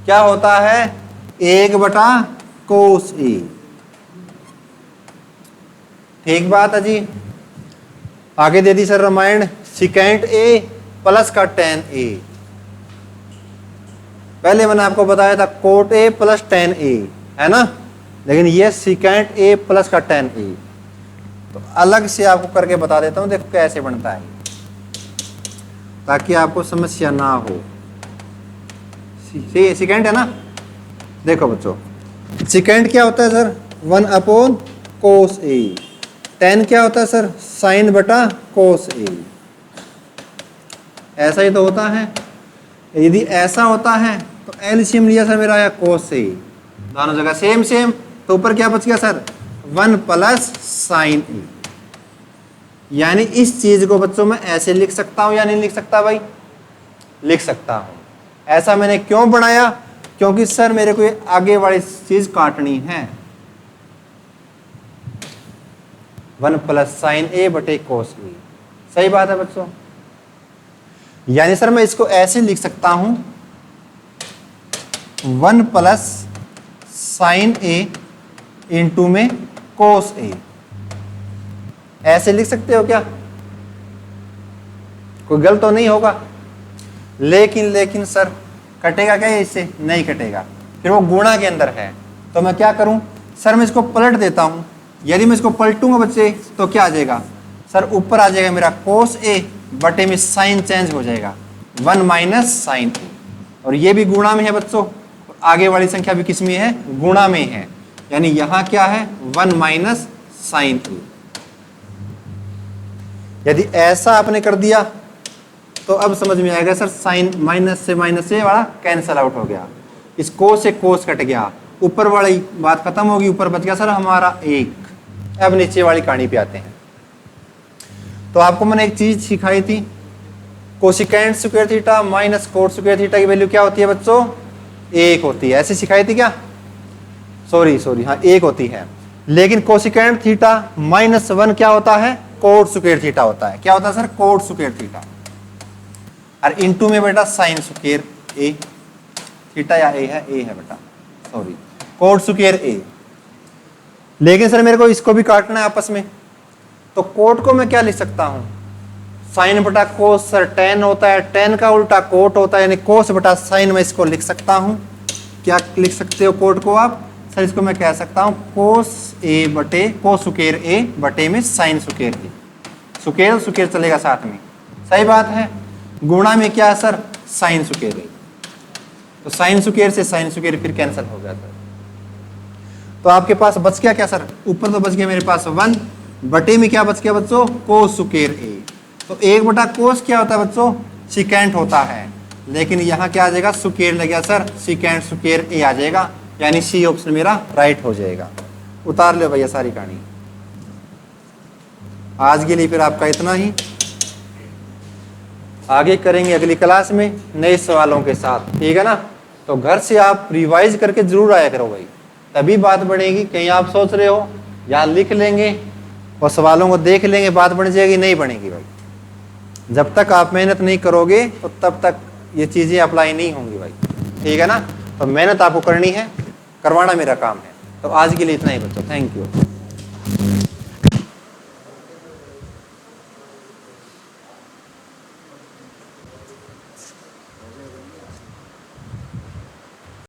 क्या होता है 1/कोस ए, ठीक बात है जी। आगे दे दी सर रामायण, सिकेंट ए प्लस का टेन ए। पहले मैंने आपको बताया था कोट ए प्लस टेन ए, है ना, लेकिन ये सिकेंट ए प्लस का टेन ए। तो अलग से आपको करके बता देता हूं, देखो कैसे बनता है, ताकि आपको समस्या ना हो। सिकेंट है ना, देखो बच्चों, सेकेंड क्या होता है सर, 1 कोस ए। tan क्या होता है सर, साइन बटा कोस ए। ऐसा ही तो होता है। यदि ऐसा होता है तो एलसीएम लिया सर मेरा आया कोस ए, दोनों जगह सेम सेम, तो ऊपर क्या बच गया सर, 1 प्लस साइन ए। यानी इस चीज को बच्चों में ऐसे लिख सकता हूं या नहीं लिख सकता भाई, लिख सकता हूं। ऐसा मैंने क्यों बनाया, क्योंकि सर मेरे को ये आगे वाली चीज काटनी है, 1 प्लस साइन ए बटे कोस ए। सही बात है बच्चों। यानी सर मैं इसको ऐसे लिख सकता हूं, 1 प्लस साइन ए इंटू में कोस ए। ऐसे लिख सकते हो क्या, कोई गलत तो नहीं होगा। लेकिन सर कटेगा क्या ये, इससे नहीं कटेगा, फिर वो गुणा के अंदर है। तो मैं क्या करूं सर, मैं इसको पलट देता हूं। यदि मैं इसको पलटूंगा बच्चे तो क्या आ जाएगा सर, ऊपर आ जाएगा मेरा कोस ए बटे में साइन चेंज हो जाएगा, 1 माइनस साइन ए। और ये भी गुणा में है बच्चों, आगे वाली संख्या भी किस में है, गुणा में है। यानी यहां क्या है, 1 माइनस साइन ए। यदि ऐसा आपने कर दिया तो अब समझ में आएगा सर, साइन माइनस से वाला कैंसल आउट हो गया, इस कोस से कोस कट गया, ऊपर वाली बात खत्म होगी, ऊपर बच गया सर हमारा 1। अब नीचे वाली कहानी पे आते हैं। तो आपको मैंने एक चीज सिखाई थी, cosecant square theta minus coat square theta की वैल्यू क्या होती है बच्चों, 1 होती है। ऐसे सिखाई थी क्या, सॉरी हाँ 1 होती है। लेकिन कोसिकेंट थीटा माइनस 1 क्या होता है, कोट स्क्वायर थीटा होता है। क्या होता है सर, कोट स्क्वायर थीटा। और इनटू में बेटा साइन स्क्वायर ए, थीटा या ए है बेटा, सॉरी कोट स्क्वायर ए। लेकिन सर मेरे को इसको भी काटना है आपस में, तो कोट को मैं क्या लिख सकता हूं, साइन बटा कोस सर tan होता है, tan का उल्टा कोट होता है, यानी कोस बटा साइन में इसको लिख सकता हूं। क्या लिख सकते हो कोट को आप, सर इसको मैं कह सकता हूं कोस ए बटे कोस स्क्वायर ए बटे में साइन स्क्वायर ए। स्क्वायर चलेगा साथ में, सही बात है। गुणा में क्या है सर, साइन स्क्वायर ए, तो साइन स्क्वायर से साइन स्क्वायर फिर कैंसिल हो गया सर। तो आपके पास बच गया क्या सर, ऊपर तो बच गया मेरे पास 1, बटे में क्या बच गया बच्चों, कोस स्क्वायर ए। तो 1 बटा कोस क्या होता है बच्चों, सिकेंट होता है। लेकिन यहाँ क्या आ जाएगा, स्क्वायर लग गया सर, सिकेंट स्क्वायर ए आ जाएगा। यानी सी ऑप्शन मेरा राइट हो जाएगा। उतार लो भैया सारी कहानी। आज के लिए फिर आपका इतना ही, आगे करेंगे अगली क्लास में नए सवालों के साथ, ठीक है ना। तो घर से आप रिवाइज करके जरूर आया करो भाई, तभी बात बढ़ेगी। कहीं आप सोच रहे हो या लिख लेंगे और सवालों को देख लेंगे, बात बन जाएगी, नहीं बनेगी भाई। जब तक आप मेहनत नहीं करोगे तो तब तक ये चीज़ें अप्लाई नहीं होंगी भाई, ठीक है ना। तो मेहनत आपको करनी है, करवाना मेरा काम है। तो आज के लिए इतना ही बच्चों, थैंक यू।